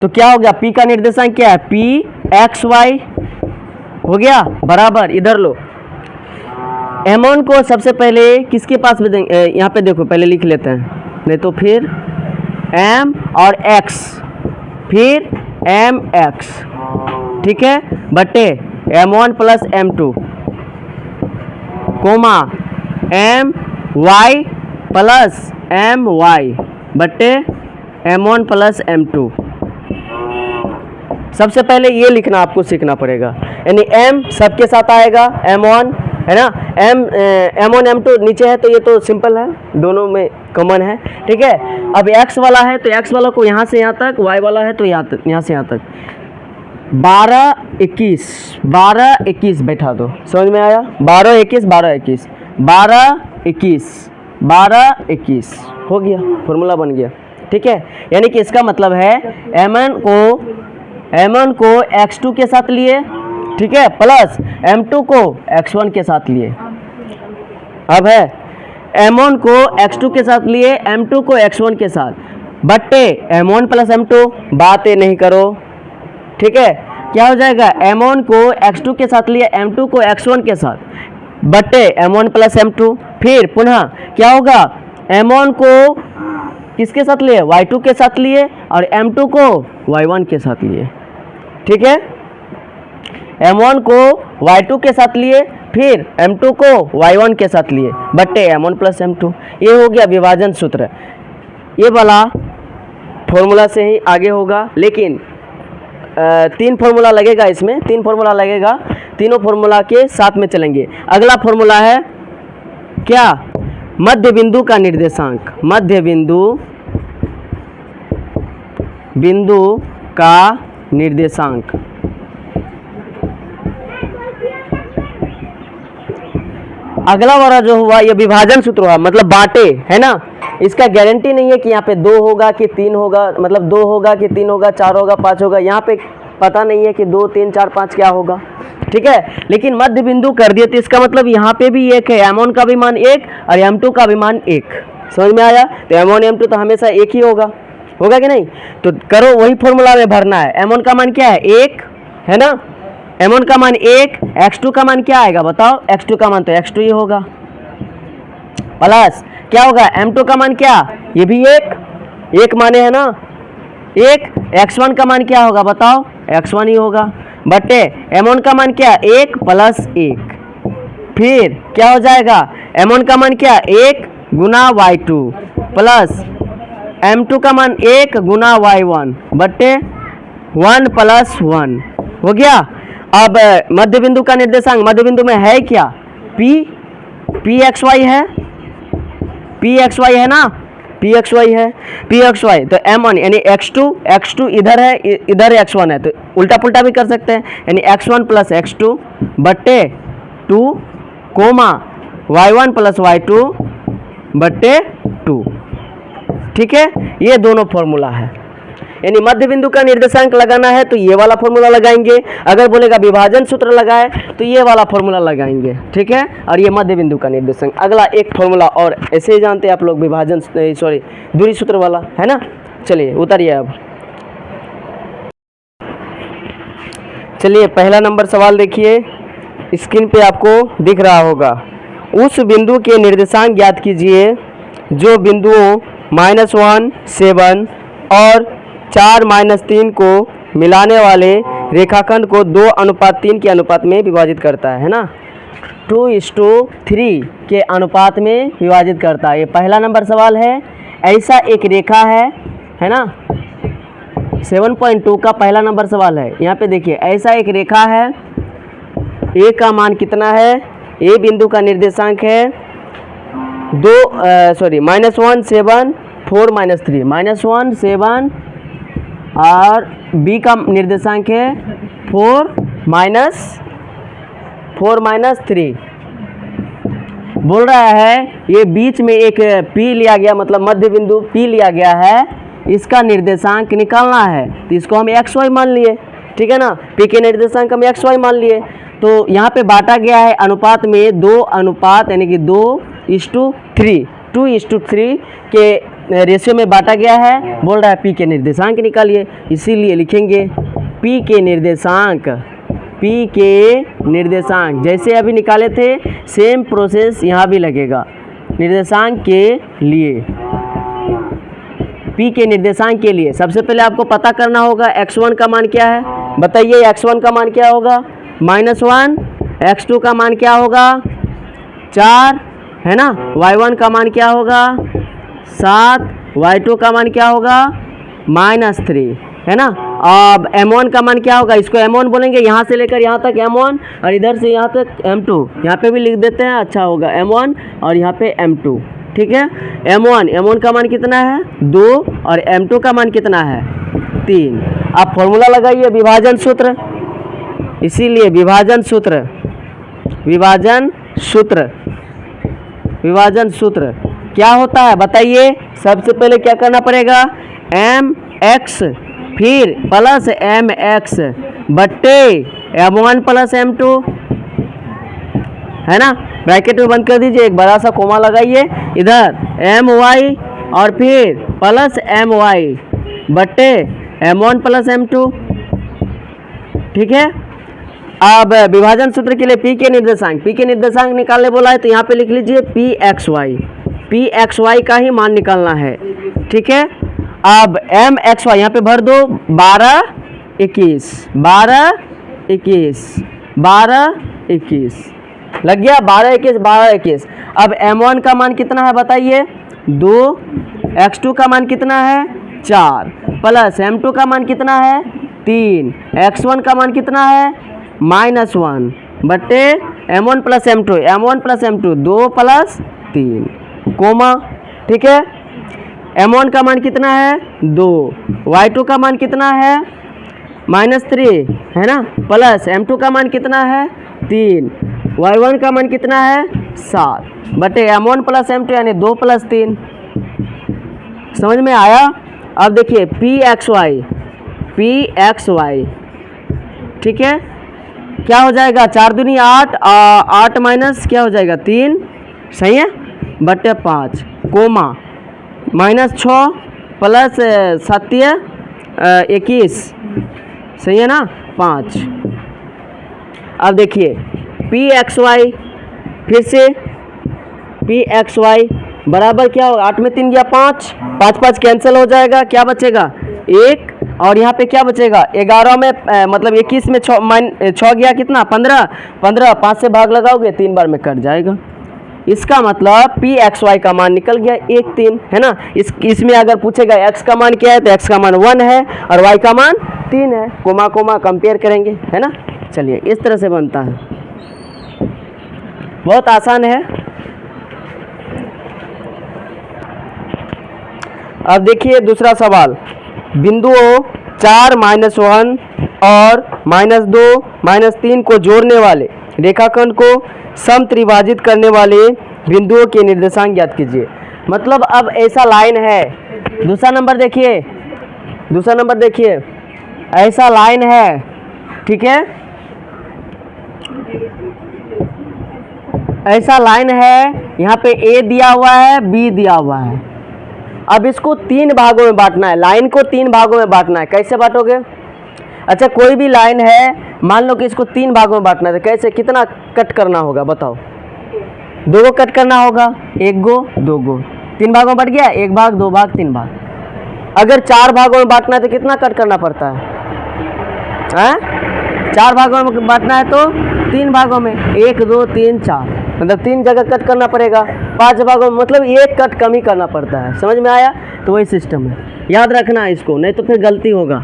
तो क्या हो गया, P का निर्देशांक क्या है, P एक्स वाई हो गया बराबर, इधर लो M1 को सबसे पहले किसके पास में देंगे, यहाँ पे देखो पहले लिख लेते हैं, नहीं तो फिर M और X, फिर MX, ठीक है, बटे M1 plus M2 comma MY plus MY बटे M1 प्लस M2। सबसे पहले ये लिखना आपको सीखना पड़ेगा, यानी M सबके साथ आएगा, M1 है ना, M1 M2 नीचे है तो ये तो सिंपल है, दोनों में कॉमन है, ठीक है। अब X वाला है तो X वाला को यहाँ से यहाँ तक, Y वाला है तो यहाँ से यहाँ तक, 12 21 12 21 बैठा दो, समझ में आया, 12 21 12 21 12 21 12 21 हो गया, फॉर्मूला बन गया, ठीक है। यानी कि इसका मतलब है M1 को X2 के साथ लिए, ठीक है, प्लस M2 को X1 के साथ लिए। अब है M1 को X2 के साथ लिए, M2 को X1 के साथ, बट्टे M1 प्लस M2, बातें नहीं करो, ठीक है। क्या हो जाएगा, M1 को X2 के साथ लिए, M2 को X1 के साथ, बट्टे M1 प्लस M2, फिर पुनः क्या होगा, M1 को किसके साथ लिए, Y2 के साथ लिए, और M2 को Y1 के साथ लिए, ठीक है। M1 को Y2 के साथ लिए, फिर M2 को Y1 के साथ लिए, बट्टे M1 प्लस M2। ये हो गया विभाजन सूत्र, ये वाला फॉर्मूला से ही आगे होगा, लेकिन 3 फॉर्मूला लगेगा इसमें, 3 फॉर्मूला लगेगा, तीनों फॉर्मूला के साथ में चलेंगे। अगला फॉर्मूला है क्या, मध्य बिंदु का निर्देशांक, मध्य बिंदु का निर्देशांक। अगला वाला जो हुआ ये विभाजन सूत्र हुआ, मतलब बांटे, है ना। इसका गारंटी नहीं है कि यहाँ पे 2 होगा कि 3 होगा, मतलब 2 होगा कि 3 होगा, 4 होगा, 5 होगा, यहाँ पे पता नहीं है कि 2 3 4 5 क्या होगा, ठीक है। लेकिन मध्य बिंदु कर दिए तो इसका मतलब यहाँ पे भी 1 है, M1 का भी मान 1 और M2 का भी मान 1, समझ में आया। तो M1 M2 तो हमेशा 1 ही होगा कि नहीं। तो करो वही फॉर्मूला में भरना है। M1 का मान क्या है, 1 है ना, M1 का मान 1, X2 का मान क्या आएगा बताओ, X2 का मान तो X2 ही होगा, प्लस क्या होगा, M2 का मान क्या, ये भी 1 माने है ना, 1, X1 का मान क्या होगा बताओ, X1 ही होगा, बटे M1 का मान क्या, 1 प्लस 1, फिर क्या हो जाएगा, M1 का मान क्या, 1 गुना Y2 प्लस M2 का मान 1 गुना Y1 बटे 1 प्लस 1 हो गया। अब मध्य बिंदु का निर्देशांक, मध्य बिंदु में है क्या, PXY है, PXY है ना, PXY है, PXY तो M1 यानी X2 इधर है, इधर X1 है, तो उल्टा पुल्टा भी कर सकते हैं, यानी X1 प्लस X2 बट्टे 2 कोमा Y1 प्लस Y2 बट्टे 2, ठीक है। ये दोनों फॉर्मूला है, यानी मध्य बिंदु का निर्देशांक लगाना है तो ये वाला फॉर्मूला लगाएंगे, अगर बोलेगा विभाजन सूत्र लगाए तो ये वाला फॉर्मूला लगाएंगे, ठीक है। और ये मध्य बिंदु का निर्देशांक। अगला एक फॉर्मूला और ऐसे ही जानते हैं आप लोग, विभाजन दूरी सूत्र वाला, है ना। चलिए उतारिए अब, चलिए पहला नंबर सवाल देखिए, स्क्रीन पे आपको दिख रहा होगा। उस बिंदु के निर्देशांक ज्ञात कीजिए जो बिंदुओं -1 7 और 4 -3 को मिलाने वाले रेखाखंड को 2:3 के अनुपात में विभाजित करता है ना, 2:3 के अनुपात में विभाजित करता है। ये पहला नंबर सवाल है। ऐसा एक रेखा है ना, 7.2 का पहला नंबर सवाल है। यहाँ पे देखिए, ऐसा एक रेखा है, ए का मान कितना है, ए बिंदु का निर्देशांक है -1 7 4 -3, -1 7 और बी का निर्देशांक है 4 -3। बोल रहा है ये बीच में एक P लिया गया, मतलब मध्य बिंदु P लिया गया है, इसका निर्देशांक निकालना है, तो इसको हम XY मान लिए, ठीक है ना। P के निर्देशांक हम XY मान लिए, तो यहाँ पे बांटा गया है अनुपात में 2 अनुपात, यानी कि 2:3 के रेशियो में बांटा गया है, बोल रहा है P के निर्देशांक निकालिए, इसीलिए लिखेंगे P के निर्देशांक, P के निर्देशांक जैसे अभी निकाले थे सेम प्रोसेस यहाँ भी लगेगा। निर्देशांक के लिए, P के निर्देशांक के लिए सबसे पहले आपको पता करना होगा x1 का मान क्या है, बताइए x1 का मान क्या होगा -1, x2 का मान क्या होगा 4 है ना, y1 का मान क्या होगा 7, y2 का मान क्या होगा -3 है ना। अब m1 का मान क्या होगा, इसको m1 बोलेंगे, यहाँ से लेकर यहाँ तक m1 और इधर से यहाँ तक m2, यहाँ पे भी लिख देते हैं, अच्छा होगा m1 और यहाँ पे m2, ठीक है। m1 का मान कितना है 2 और m2 का मान कितना है 3। अब फॉर्मूला लगाइए विभाजन सूत्र, इसीलिए विभाजन सूत्र क्या होता है बताइए। सबसे पहले क्या करना पड़ेगा mx फिर प्लस mx बट्टे m1 प्लस m2 है ना, ब्रैकेट में बंद कर दीजिए, एक बड़ा सा कोमा लगाइए इधर my और फिर प्लस my बट्टे m1 प्लस m2, ठीक है। अब विभाजन सूत्र के लिए P के निर्देशांक निकालने बोला है, तो यहाँ पे लिख लीजिए Pxy का ही मान निकालना है, ठीक है। अब mxy यहाँ पे भर दो 12 21 लग गया, 12 21। अब m1 का मान कितना है बताइए 2, x2 का मान कितना है 4 प्लस m2 का मान कितना है 3, x1 का मान कितना है -1 बट्टे m1 plus m2 2 plus 3 coma, ठीक है। m1 का मान कितना है 2, y2 का मान कितना है -3 है ना, प्लस m2 का मान कितना है 3, y1 का मान कितना है 7 बटे m1 प्लस m2 यानी 2 प्लस 3। समझ में आया। अब देखिए Pxy, ठीक है, क्या हो जाएगा 4 दूनी 8, 8 माइनस क्या हो जाएगा 3, सही है, बटे 5 कोमा -6 प्लस 7 21, सही है ना 5। अब देखिए Pxy, फिर से Pxy बराबर क्या होगा 8 में 3 गया 5, 5 कैंसिल हो जाएगा, क्या बचेगा 1 और यहाँ पे क्या बचेगा 11 में मतलब 21 में 6 गया कितना 15, 5 से भाग लगाओगे 3 बार में कट जाएगा। इसका मतलब Pxy का मान निकल गया 1 3 है ना। इसमें अगर पूछेगा x का मान क्या है तो x का मान 1 है और y का मान 3 है, कोमा कंपेयर करेंगे है ना। चलिए इस तरह से बनता है, बहुत आसान है। अब देखिए दूसरा सवाल, बिंदुओं 4 -1 और -2 -3 को जोड़ने वाले रेखाखंड को समत्रिभाजित करने वाले बिंदुओं के निर्देशांक ज्ञात कीजिए। मतलब अब ऐसा लाइन है, दूसरा नंबर देखिए ऐसा लाइन है, ठीक है, ऐसा लाइन है, यहाँ पे A दिया हुआ है B दिया हुआ है। अब इसको 3 भागों में बांटना है, लाइन को 3 भागों में बांटना है। कैसे बांटोगे? अच्छा कोई भी लाइन है, मान लो कि इसको 3 भागों में बांटना है, तो कैसे, कितना कट करना होगा बताओ? 2 गो कट करना होगा, 1 गो 2 गो, 3 भागों में बट गया, 1 भाग 2 भाग 3 भाग। अगर 4 भागों में बांटना है तो कितना कट करना पड़ता है? 4 भागों में बांटना है तो 3 भागों में 1 2 3 4, मतलब 3 जगह कट करना पड़ेगा। 5 भागों में मतलब 1 कट कम ही करना पड़ता है। समझ में आया? तो वही सिस्टम है, याद रखना है इसको, नहीं तो फिर गलती होगा।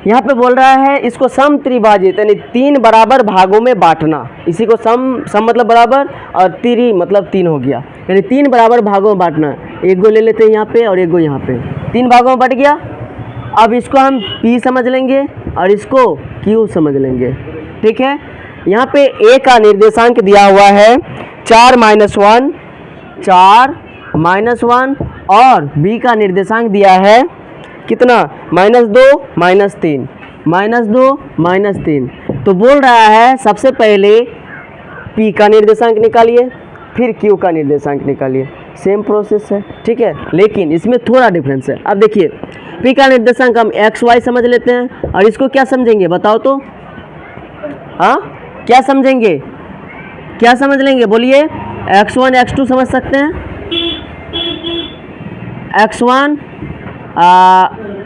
यहाँ पे बोल रहा है इसको समत्रिभाजित यानी 3 बराबर भागों में बांटना। इसी को सम मतलब बराबर और त्रि मतलब 3 हो गया, यानी 3 बराबर भागों में बांटना। 1 गो ले लेते हैं यहाँ पे और 1 गो यहाँ पे, 3 भागों में बट गया। अब इसको हम P समझ लेंगे और इसको Q समझ लेंगे, ठीक है। यहाँ पे A का निर्देशांक दिया हुआ है 4 -1 और B का निर्देशांक दिया है कितना -2 -3। तो बोल रहा है सबसे पहले P का निर्देशांक निकालिए, फिर Q का निर्देशांक निकालिए। सेम प्रोसेस है, ठीक है, लेकिन इसमें थोड़ा डिफरेंस है। अब देखिए P का निर्देशांक हम एक्स वाई समझ लेते हैं, और इसको क्या समझेंगे बताओ तो? हाँ, क्या समझेंगे, क्या समझ लेंगे बोलिए? x1 x2 समझ सकते हैं, x1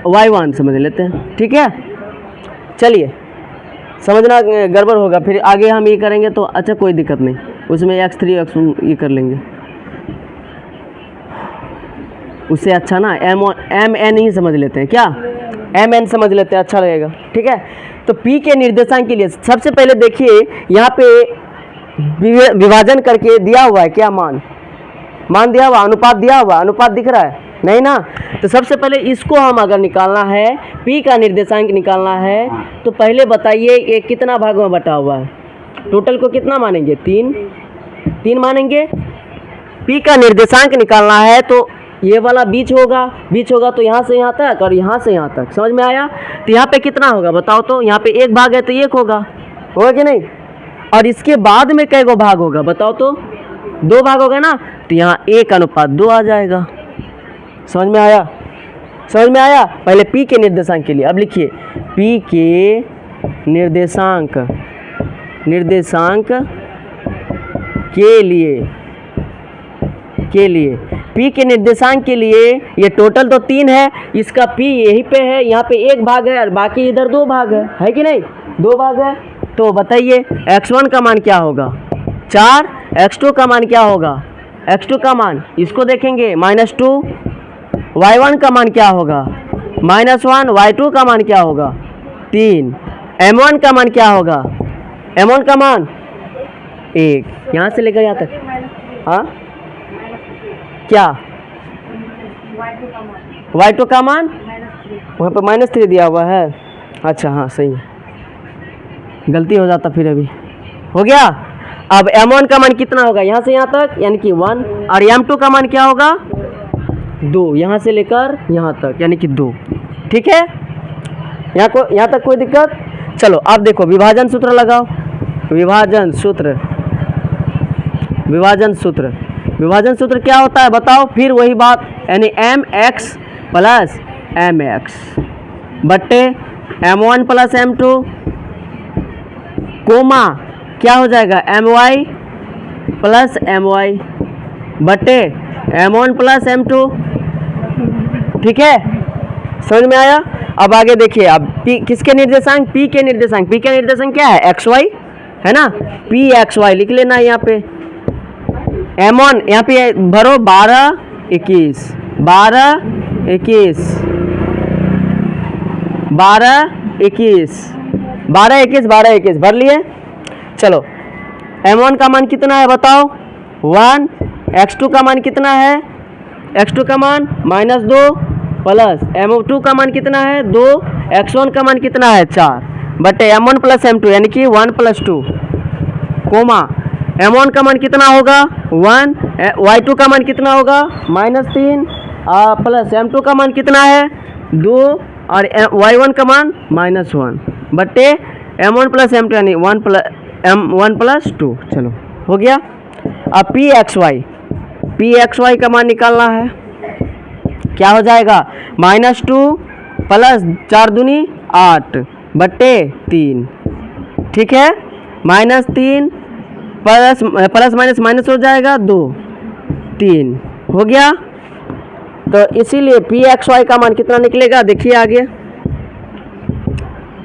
y1 समझ लेते हैं, ठीक है। चलिए, समझना गड़बड़ होगा, फिर आगे हम ये करेंगे तो अच्छा कोई दिक्कत नहीं, उसमें x3 x1 ये कर लेंगे, उससे अच्छा ना एम एन ही समझ लेते हैं, क्या एम एन समझ लेते हैं, अच्छा लगेगा, ठीक है। तो P के निर्देशांक के लिए सबसे पहले देखिए यहाँ पे विभाजन करके दिया हुआ है, क्या मान दिया हुआ, अनुपात दिया हुआ, अनुपात दिख रहा है नहीं ना? तो सबसे पहले इसको हम अगर निकालना है, P का निर्देशांक निकालना है, तो पहले बताइए ये कितना भाग में बटा हुआ है, टोटल को कितना मानेंगे? 3 मानेंगे। P का निर्देशांक निकालना है तो ये वाला बीच होगा तो यहाँ से यहाँ तक और यहाँ से यहाँ तक, समझ में आया? तो यहाँ पे कितना होगा बताओ तो? यहाँ पे 1 भाग है तो 1 होगा कि नहीं? और इसके बाद में कै गो भाग होगा बताओ तो? 2 भाग होगा ना, तो यहाँ 1:2 आ जाएगा। समझ में आया? समझ में आया? पहले P के निर्देशांक के लिए, अब लिखिए P के निर्देशांक के लिए P के निर्देशांक के लिए ये टोटल तो 3 है, इसका P यहीं पे है, यहाँ पे 1 भाग है और बाकी इधर 2 भाग है कि नहीं? 2 भाग है। तो बताइए x1 का मान क्या होगा? 4, x2 का मान क्या होगा? x2 का मान इसको देखेंगे -2, y1 का मान क्या होगा? -1, y2 का मान क्या होगा? 3, m1 का मान क्या होगा? m1 का मान 1, यहाँ से लेकर यहाँ तक। हाँ क्या? y2 का मान वहाँ पर -3 दिया हुआ है। अच्छा हाँ सही है, गलती हो जाता फिर, अभी हो गया। अब m1 का मान कितना होगा? यहाँ से यहाँ तक यानी कि 1, और m2 का मान क्या होगा? 2, यहाँ से लेकर यहाँ तक यानी कि 2, ठीक है। यहाँ तक कोई दिक्कत? चलो अब देखो विभाजन सूत्र लगाओ। विभाजन सूत्र क्या होता है बताओ? फिर वही बात, यानी mx प्लस mx बट्टे m1 प्लस m2 कोमा क्या हो जाएगा? my प्लस my बट्टे m1 प्लस m2, ठीक है। समझ में आया? अब आगे देखिए, अब किसके निर्देशांक? P के निर्देशांक क्या है? xy है ना, pxy लिख लेना यहाँ पे। m1 यहाँ पे भरो 12 21 भर लिए। चलो m1 का मान कितना है बताओ? 1, x2 का मान कितना है? x2 का मान -2 प्लस m2 का मान कितना है? 2, x1 का मान कितना है? 4 बटे m1 प्लस m2 यानी कि 1 + 2 कोमा m1 का मान कितना होगा? 1, y2 का मान कितना होगा? -3 प्लस m2 का मान कितना है? 2 और y1 का मान -1 बटे m1 प्लस m2 यानी 1 + 2। चलो हो गया। अब pxy का मान निकालना है, क्या हो जाएगा? -2 प्लस 4 दूनी 8 बटे 3, ठीक है। -3 प्लस माइनस हो जाएगा 2, 3 हो गया। तो इसीलिए pxy का मान कितना निकलेगा? देखिए आगे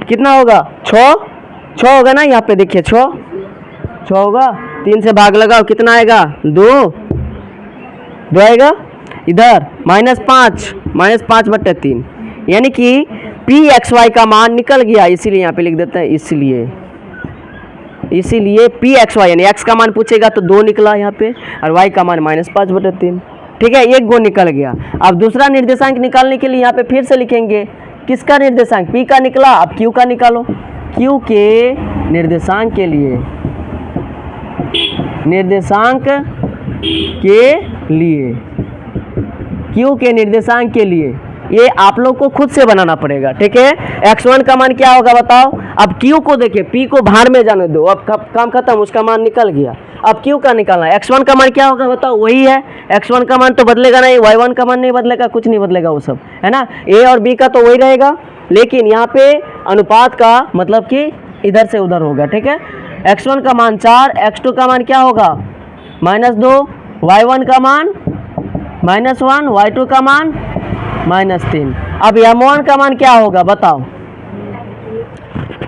कितना होगा? 6 होगा ना, यहाँ पे देखिए 6 होगा। 3 से भाग लगाओ, कितना आएगा? 2 आएगा। इधर -5 बटे 3 यानी कि pxy का मान निकल गया, इसीलिए यहाँ पे लिख देते हैं। इसीलिए pxy यानी x का मान पूछेगा तो 2 निकला यहाँ पे, और y का मान -5 बटे 3, ठीक है। 1 गुण निकल गया। अब दूसरा निर्देशांक निकालने के लिए यहाँ पे फिर से लिखेंगे किसका निर्देशांक? P का निकला, अब Q का निकालो। Q के निर्देशांक के लिए ये आप लोग को खुद से बनाना पड़ेगा, ठीक है। x1 का मान क्या होगा बताओ। अब q को देखिए, p को बाहर में जाने दो, अब काम खत्म, उसका मान निकल गया। अब q का निकालना है। x1 का मान क्या होगा बताओ, वही है। x1 का मान तो बदलेगा नहीं, y1 का मान नहीं बदलेगा, कुछ नहीं बदलेगा, वो सब है ना। a और b का तो वही रहेगा, लेकिन यहाँ पे अनुपात का मतलब कि इधर से उधर होगा, ठीक है। x1 का मान 4, x2 का मान क्या होगा -2, y1 का मान -1, y2 का मान -3। अब m1 का मान क्या होगा बताओ।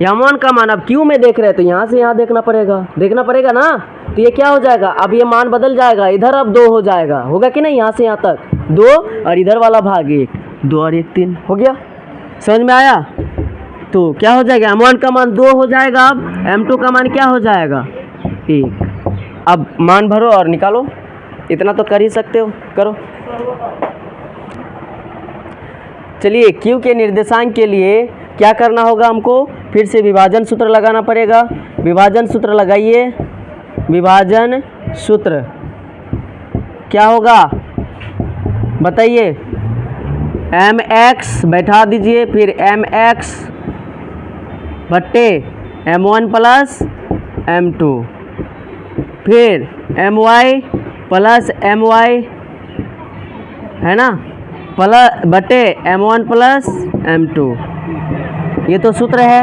m1 का मान अब q में देख रहे हैं तो यहाँ से यहाँ देखना पड़ेगा ना। तो ये क्या हो जाएगा, अब ये मान बदल जाएगा, इधर अब 2 हो जाएगा, होगा कि नहीं। यहाँ से यहाँ तक 2 और इधर वाला भाग 1, 2 और 1 3 हो गया। समझ में आया। तो क्या हो जाएगा, m1 का मान 2 हो जाएगा, अब m2 का मान क्या हो जाएगा 1। अब मान भरो और निकालो, इतना तो कर ही सकते हो, करो। चलिए q के निर्देशांक के लिए क्या करना होगा हमको, फिर से विभाजन सूत्र लगाना पड़ेगा। विभाजन सूत्र लगाइए। विभाजन सूत्र क्या होगा बताइए। mx बैठा दीजिए, फिर mx बट्टे m1 प्लस m2, फिर my प्लस my है ना, प्लस बटे m1 प्लस m2, ये तो सूत्र है।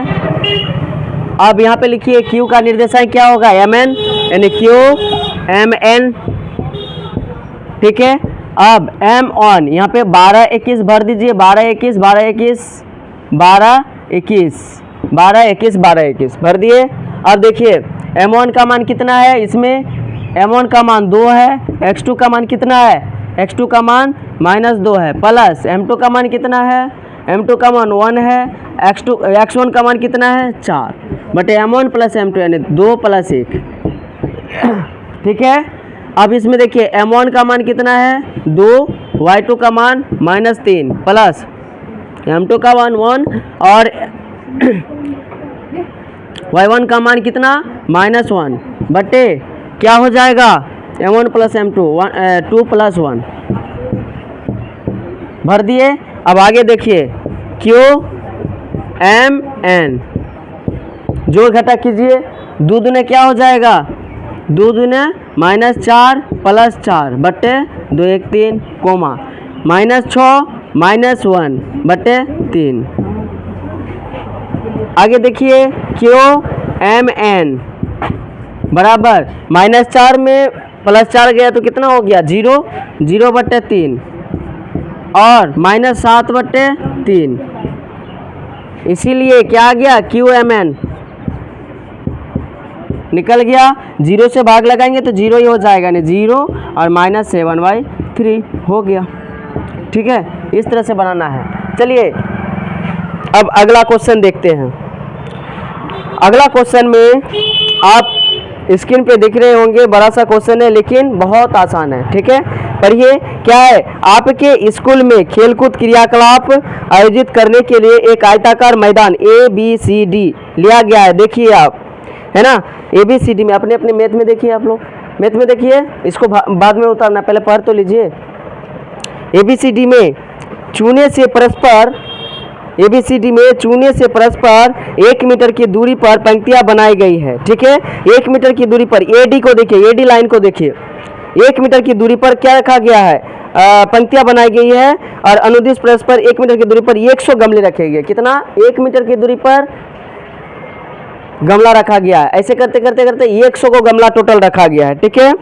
अब यहाँ पे लिखिए q का निर्देशांक क्या होगा mn, यानी q mn, ठीक है। अब m1 यहाँ पे 12 21 भर दीजिए, 12 21 12 21 12 21 12 21 12 21 भर दिए। अब देखिए m1 का मान कितना है, इसमें m1 का मान 2 है, x2 का मान कितना है, x2 का मान -2 है, प्लस m2 का मान कितना है, m2 का मान 1 है, x1 का मान कितना है 4 बटे m1 प्लस m2 यानी 2 प्लस 1, ठीक है। अब इसमें देखिए m1 का मान कितना है 2, y2 का मान -3 प्लस m2 का मान 1 और y1 का मान कितना -1 बटे क्या हो जाएगा m1 प्लस m2 2 प्लस 1 भर दिए। अब आगे देखिए q m n जो घटक कीजिए, 2 दूने क्या हो जाएगा, 2 दूने -4 प्लस 4 बटे 2 1 3 कोमा -6 -1 बटे 3। आगे देखिए q m n बराबर -4 में +4 गया तो कितना हो गया 0, 0 बटे 3 और -7 बटे 3, इसीलिए क्या आ गया q m n निकल गया। 0 से भाग लगाएंगे तो 0 ही हो जाएगा, नहीं 0 और -7/3 हो गया, ठीक है। इस तरह से बनाना है। चलिए अब अगला क्वेश्चन देखते हैं। अगला क्वेश्चन में आप स्क्रीन पे दिख रहे होंगे, बड़ा सा क्वेश्चन है लेकिन बहुत आसान है, ठीक है। पढ़िए क्या है, आपके स्कूल में खेलकूद क्रियाकलाप आयोजित करने के लिए एक आयताकार मैदान ABCD लिया गया है। देखिए आप, है ना, ABCD में अपने अपने मैथ में देखिए, आप लोग मैथ में देखिए, इसको बाद में उतारना, पहले पढ़ तो लीजिए। ABCD में चूने से परस्पर 1 मीटर की दूरी पर पंक्तियां बनाई गई है, ठीक है। 1 मीटर की दूरी पर AD को देखिए, AD लाइन को देखिए, 1 मीटर की दूरी पर क्या रखा गया है, पंक्तियां बनाई गई है और अनुदिश परस्पर 1 मीटर की दूरी पर 100 गमले रखे गए। कितना, 1 मीटर की दूरी पर गमला रखा गया है। ऐसे करते करते करते 100 को गमला टोटल रखा गया है, ठीक है।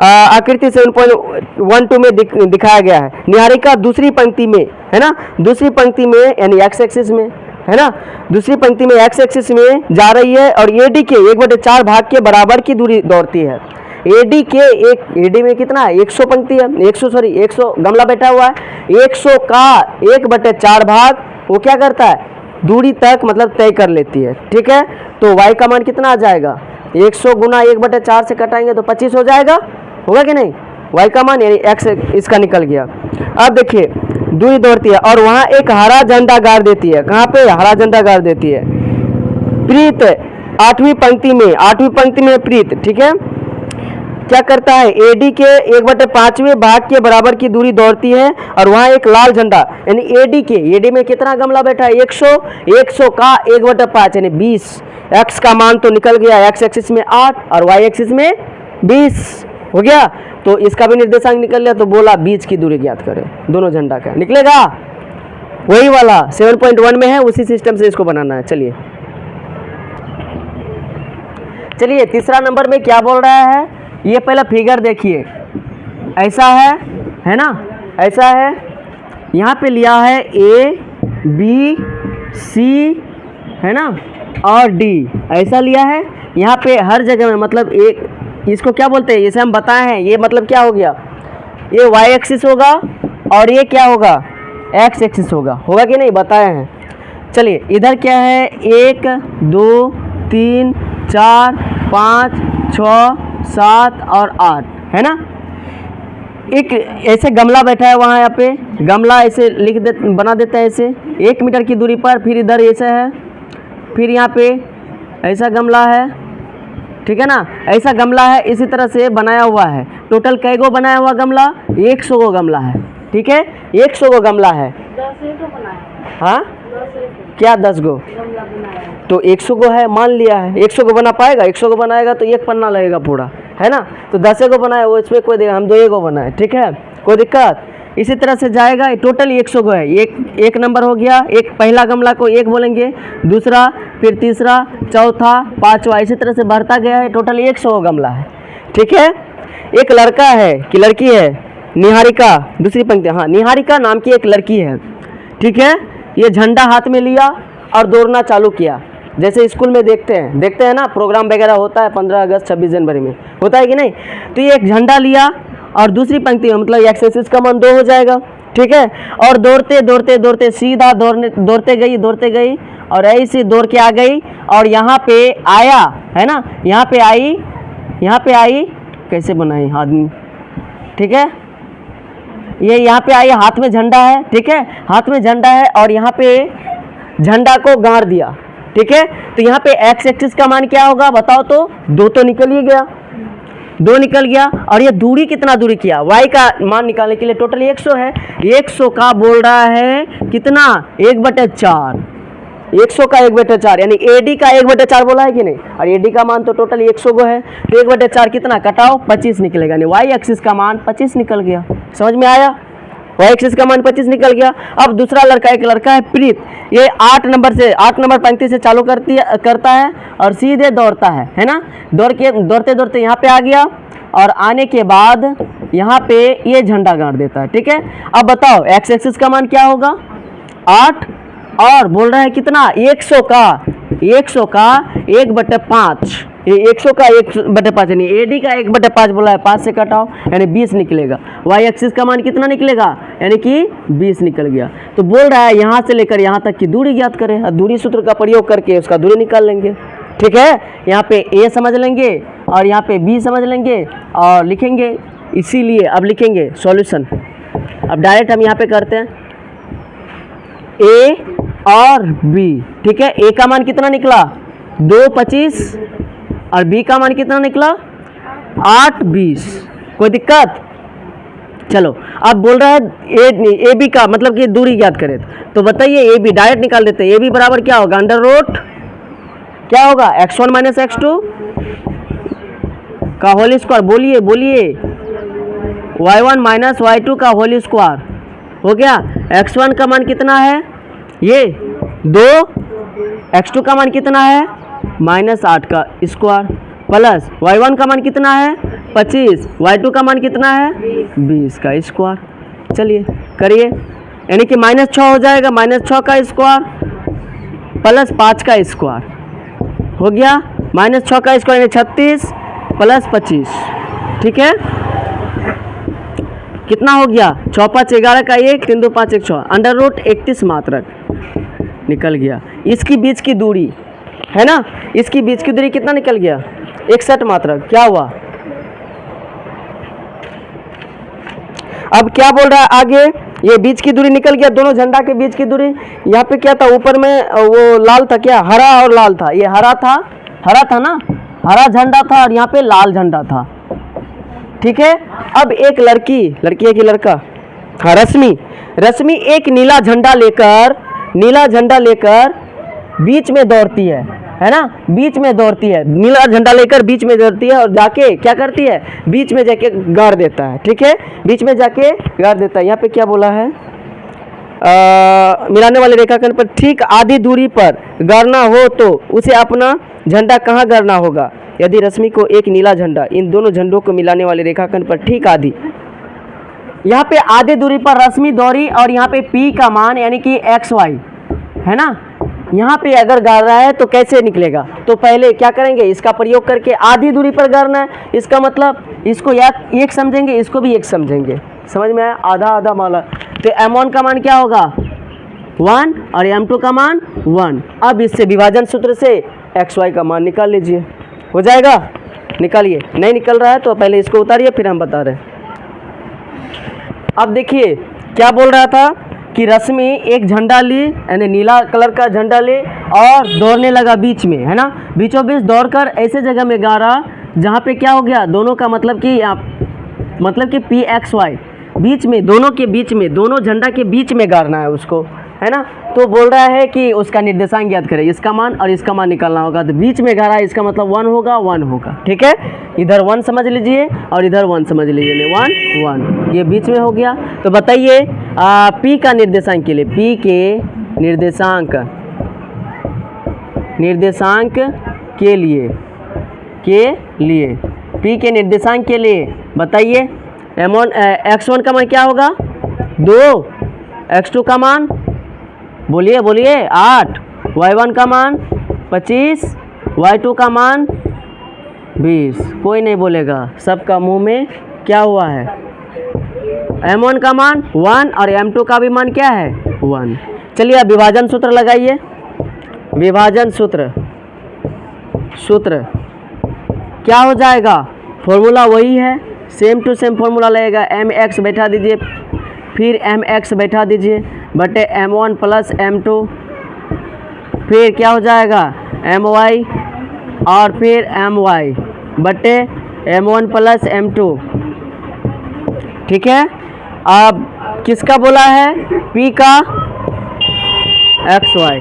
आकृति 7.12 में दिखाया गया है। निहारिका दूसरी पंक्ति में, है ना, दूसरी पंक्ति में यानी एक्स एक्सिस में, है ना, दूसरी पंक्ति में एक्स एक्सिस में जा रही है और AD के 1/4 भाग के बराबर की दूरी दौड़ती है। AD में कितना है 100 पंक्ति है, 100 गमला बैठा हुआ है, 100 का 1/4 भाग वो क्या करता है, दूरी तक मतलब तय कर लेती है, ठीक है। तो y का मान कितना आ जाएगा, 100 गुना 1/4 से कटाएंगे तो 25 हो जाएगा, होगा कि नहीं। y का मान यानी x इसका निकल गया। अब देखिए दूरी दौड़ती है और वहाँ एक हरा झंडा गाड़ देती है। कहाँ पे हरा झंडा गाड़ देती है, प्रीत 8वीं पंक्ति में प्रीत, ठीक है। क्या करता है, AD के 1/5वें भाग के बराबर की दूरी दौड़ती है और वहाँ एक लाल झंडा यानी AD में कितना गमला बैठा है 100 का 1/5 यानी 20। x का मान तो निकल गया, x एक्सिस में 8 और y एक्सिस में 20 हो गया। तो इसका भी निर्देशांक निकल गया। तो बोला बीच की दूरी ज्ञात करें दोनों झंडा का, निकलेगा वही वाला 7.1 में है, उसी सिस्टम से इसको बनाना है। चलिए तीसरा नंबर में क्या बोल रहा है, ये पहला फिगर देखिए, ऐसा है ना, ऐसा है, यहाँ पे लिया है A B C है ना और D, ऐसा लिया है। यहाँ पे हर जगह में मतलब एक, इसको क्या बोलते हैं, इसे हम बताए हैं, ये मतलब क्या हो गया, ये y एक्सिस होगा और ये क्या होगा x एक्सिस होगा कि नहीं, बताए हैं। चलिए इधर क्या है 1 2 3 4 5 6 7 और 8 है ना। एक ऐसे गमला बैठा है वहाँ, यहाँ पे गमला ऐसे बना देता है ऐसे 1 मीटर की दूरी पर, फिर इधर ऐसा है, फिर यहाँ पे ऐसा गमला है, ठीक है ना, ऐसा गमला है, इसी तरह से बनाया हुआ है। टोटल कै गो बनाया हुआ गमला, 100 गो गमला है, ठीक है, 100 गो गमला है। हाँ क्या 10 गो, तो 100 गो है, मान लिया है 100 गो बना पाएगा, 100 गो बनाएगा तो एक पन्ना लगेगा पूरा, है ना। तो 10 गो बनाए, वो इसमें कोई देगा, हम 2 गो बनाए, ठीक है, कोई दिक्कत। इसी तरह से जाएगा, टोटल 100 गो है, एक नंबर हो गया, एक पहला गमला को 1 बोलेंगे, दूसरा, फिर तीसरा, चौथा, पांचवा, इसी तरह से बढ़ता गया है। टोटल 100 गमला है, ठीक है। एक लड़का है कि लड़की है, निहारिका, दूसरी पंक्ति, हाँ निहारिका नाम की एक लड़की है, ठीक है। ये झंडा हाथ में लिया और दौड़ना चालू किया, जैसे स्कूल में देखते हैं ना, प्रोग्राम वगैरह होता है 15 अगस्त 26 जनवरी में, होता है कि नहीं। तो ये एक झंडा लिया और दूसरी पंक्ति में मतलब x एक्सिस का मान 2 हो जाएगा, ठीक है। और दौड़ते सीधा दौड़ते गई और ऐसे दौड़ के आ गई और यहाँ पे आया, है ना, यहाँ पे आई कैसे बनाई आदमी, ठीक है, ये यहाँ पे आई, हाथ में झंडा है, ठीक है, हाथ में झंडा है और यहाँ पे झंडा को गाड़ दिया, ठीक है। तो यहाँ पे x एक्सिस का मान क्या होगा बताओ, तो 2 तो निकल ही गया, 2 निकल गया। और ये दूरी कितना दूरी किया, y का मान निकालने के लिए टोटल 100 है, 100 का बोल रहा है कितना 1/4, 100 का 1/4 यानी AD का 1/4 बोला है कि नहीं, और AD का मान तो टोटल 100 गो है, तो 1/4 कितना कटाओ 25 निकलेगा, यानी y एक्सिस का मान 25 निकल गया। समझ में आया, y एक्सिस का मान 25 निकल गया। अब दूसरा लड़का, एक लड़का है प्रीत, ये 8 नंबर पंक्ति से चालू करता है और सीधे दौड़ता है ना, दौड़ते यहाँ पे आ गया और आने के बाद यहाँ पे ये झंडा गाड़ देता है, ठीक है। अब बताओ x एक्सिस का मान क्या होगा 8 और बोल रहा है कितना 100 का 1/5, ये 100 का 1/5 यानी AD का 1/5 बोला है, 5 से कटाओ यानी 20 निकलेगा। y एक्सिस का मान कितना निकलेगा यानी कि 20 निकल गया। तो बोल रहा है यहाँ से लेकर यहाँ तक की दूरी ज्ञात करें, और दूरी सूत्र का प्रयोग करके उसका दूरी निकाल लेंगे, ठीक है। यहाँ पे A समझ लेंगे और यहाँ पे B समझ लेंगे और लिखेंगे। इसीलिए अब लिखेंगे सॉल्यूशन। अब डायरेक्ट हम यहाँ पे करते हैं A और B, ठीक है। A का मान कितना निकला 2/25 और B का मान कितना निकला 8/20, कोई दिक्कत। चलो अब बोल रहा है AB का मतलब कि दूरी ज्ञात करें, तो बताइए AB डायरेक्ट निकाल देते हैं। AB बराबर क्या होगा √ क्या होगा x1 - x2 का होल स्क्वायर, बोलिए y1 - y2 का होल स्क्वायर हो गया। x1 का मान कितना है ये 2, x2 का मान कितना है -8 का स्क्वायर प्लस y1 का मान कितना है 25, y2 का मान कितना है 20 का स्क्वायर। चलिए करिए, यानी कि -6 हो जाएगा, -6 का स्क्वायर प्लस 5 का स्क्वायर हो गया, -6 का स्क्वायर यानी 36 प्लस 25, ठीक है। कितना हो गया 6 × 5 = 11 का 1, 3 × 2 = 5, 1 6 √31 मात्रक निकल गया। इसकी बीच की दूरी है ना, इसकी बीच की दूरी कितना निकल गया 61 मात्रक। क्या हुआ, अब क्या बोल रहा है आगे, ये बीच की दूरी निकल गया, दोनों झंडा के बीच की दूरी। यहाँ पे क्या था ऊपर में वो लाल था, क्या हरा और लाल था, ये हरा था ना, हरा झंडा था और यहाँ पे लाल झंडा था, ठीक है। अब एक लड़की है कि लड़का, हाँ रश्मि एक नीला झंडा लेकर बीच में दौड़ती है ना, बीच में दौड़ती है, नीला झंडा लेकर बीच में दौड़ती है और जाके क्या करती है, बीच में जाके गाड़ देता है। ठीक है, बीच में जाके गाड़ देता है। यहाँ पे क्या बोला है, मिलाने वाले रेखाखंड पर ठीक आधी दूरी पर गाड़ना हो तो उसे अपना झंडा कहाँ गाड़ना होगा। यदि रश्मि को एक नीला झंडा इन दोनों झंडों को मिलाने वाले रेखाखंड पर ठीक आधी, यहाँ पे आधे दूरी पर रश्मि दौड़ी और यहाँ पे P का मान यानी कि XY है ना, यहाँ पे अगर गाड़ रहा है तो कैसे निकलेगा। तो पहले क्या करेंगे, इसका प्रयोग करके आधी दूरी पर गाड़ना है। इसका मतलब इसको या एक समझेंगे, इसको भी एक समझेंगे। समझ में आया, आधा आधा माला। तो M1 का मान क्या होगा 1 और M2 का मान 1। अब इससे विभाजन सूत्र से XY का मान निकाल लीजिए, हो जाएगा। निकालिए, नहीं निकल रहा है तो पहले इसको उतारिए फिर हम बता रहे हैं। अब देखिए क्या बोल रहा था कि रश्मि एक झंडा ली, यानी नीला कलर का झंडा ले और दौड़ने लगा बीच में, है ना, बीचों बीच दौड़कर ऐसे जगह में गाड़ा जहाँ पे क्या हो गया, दोनों का मतलब कि PXY बीच में, दोनों के बीच में, दोनों झंडा के बीच में गाड़ना है उसको, है ना। तो बोल रहा है कि उसका निर्देशांक ज्ञात करें, इसका मान और इसका मान निकालना होगा। तो बीच में गाड़ा, इसका मतलब 1 होगा। ठीक है, इधर 1 समझ लीजिए और इधर 1 समझ लीजिए, 1 1 ये बीच में हो गया। तो बताइए P का निर्देशांक के लिए, P के निर्देशांक के लिए P के निर्देशांक के लिए बताइए। X1 का मान क्या होगा 2, X2 का मान बोलिए 8, Y1 का मान 25, Y2 का मान 20। कोई नहीं बोलेगा, सबका मुंह में क्या हुआ है, M1 का मान 1 और M2 का भी मान क्या है 1। चलिए अब विभाजन सूत्र लगाइए। विभाजन सूत्र क्या हो जाएगा, फॉर्मूला वही है, सेम टू सेम फॉर्मूला लगेगा। mx बैठा दीजिए, फिर mx बैठा दीजिए बटे m1 प्लस m2, फिर क्या हो जाएगा my और फिर my बटे m1 प्लस m2। ठीक है, अब किसका बोला है, P का XY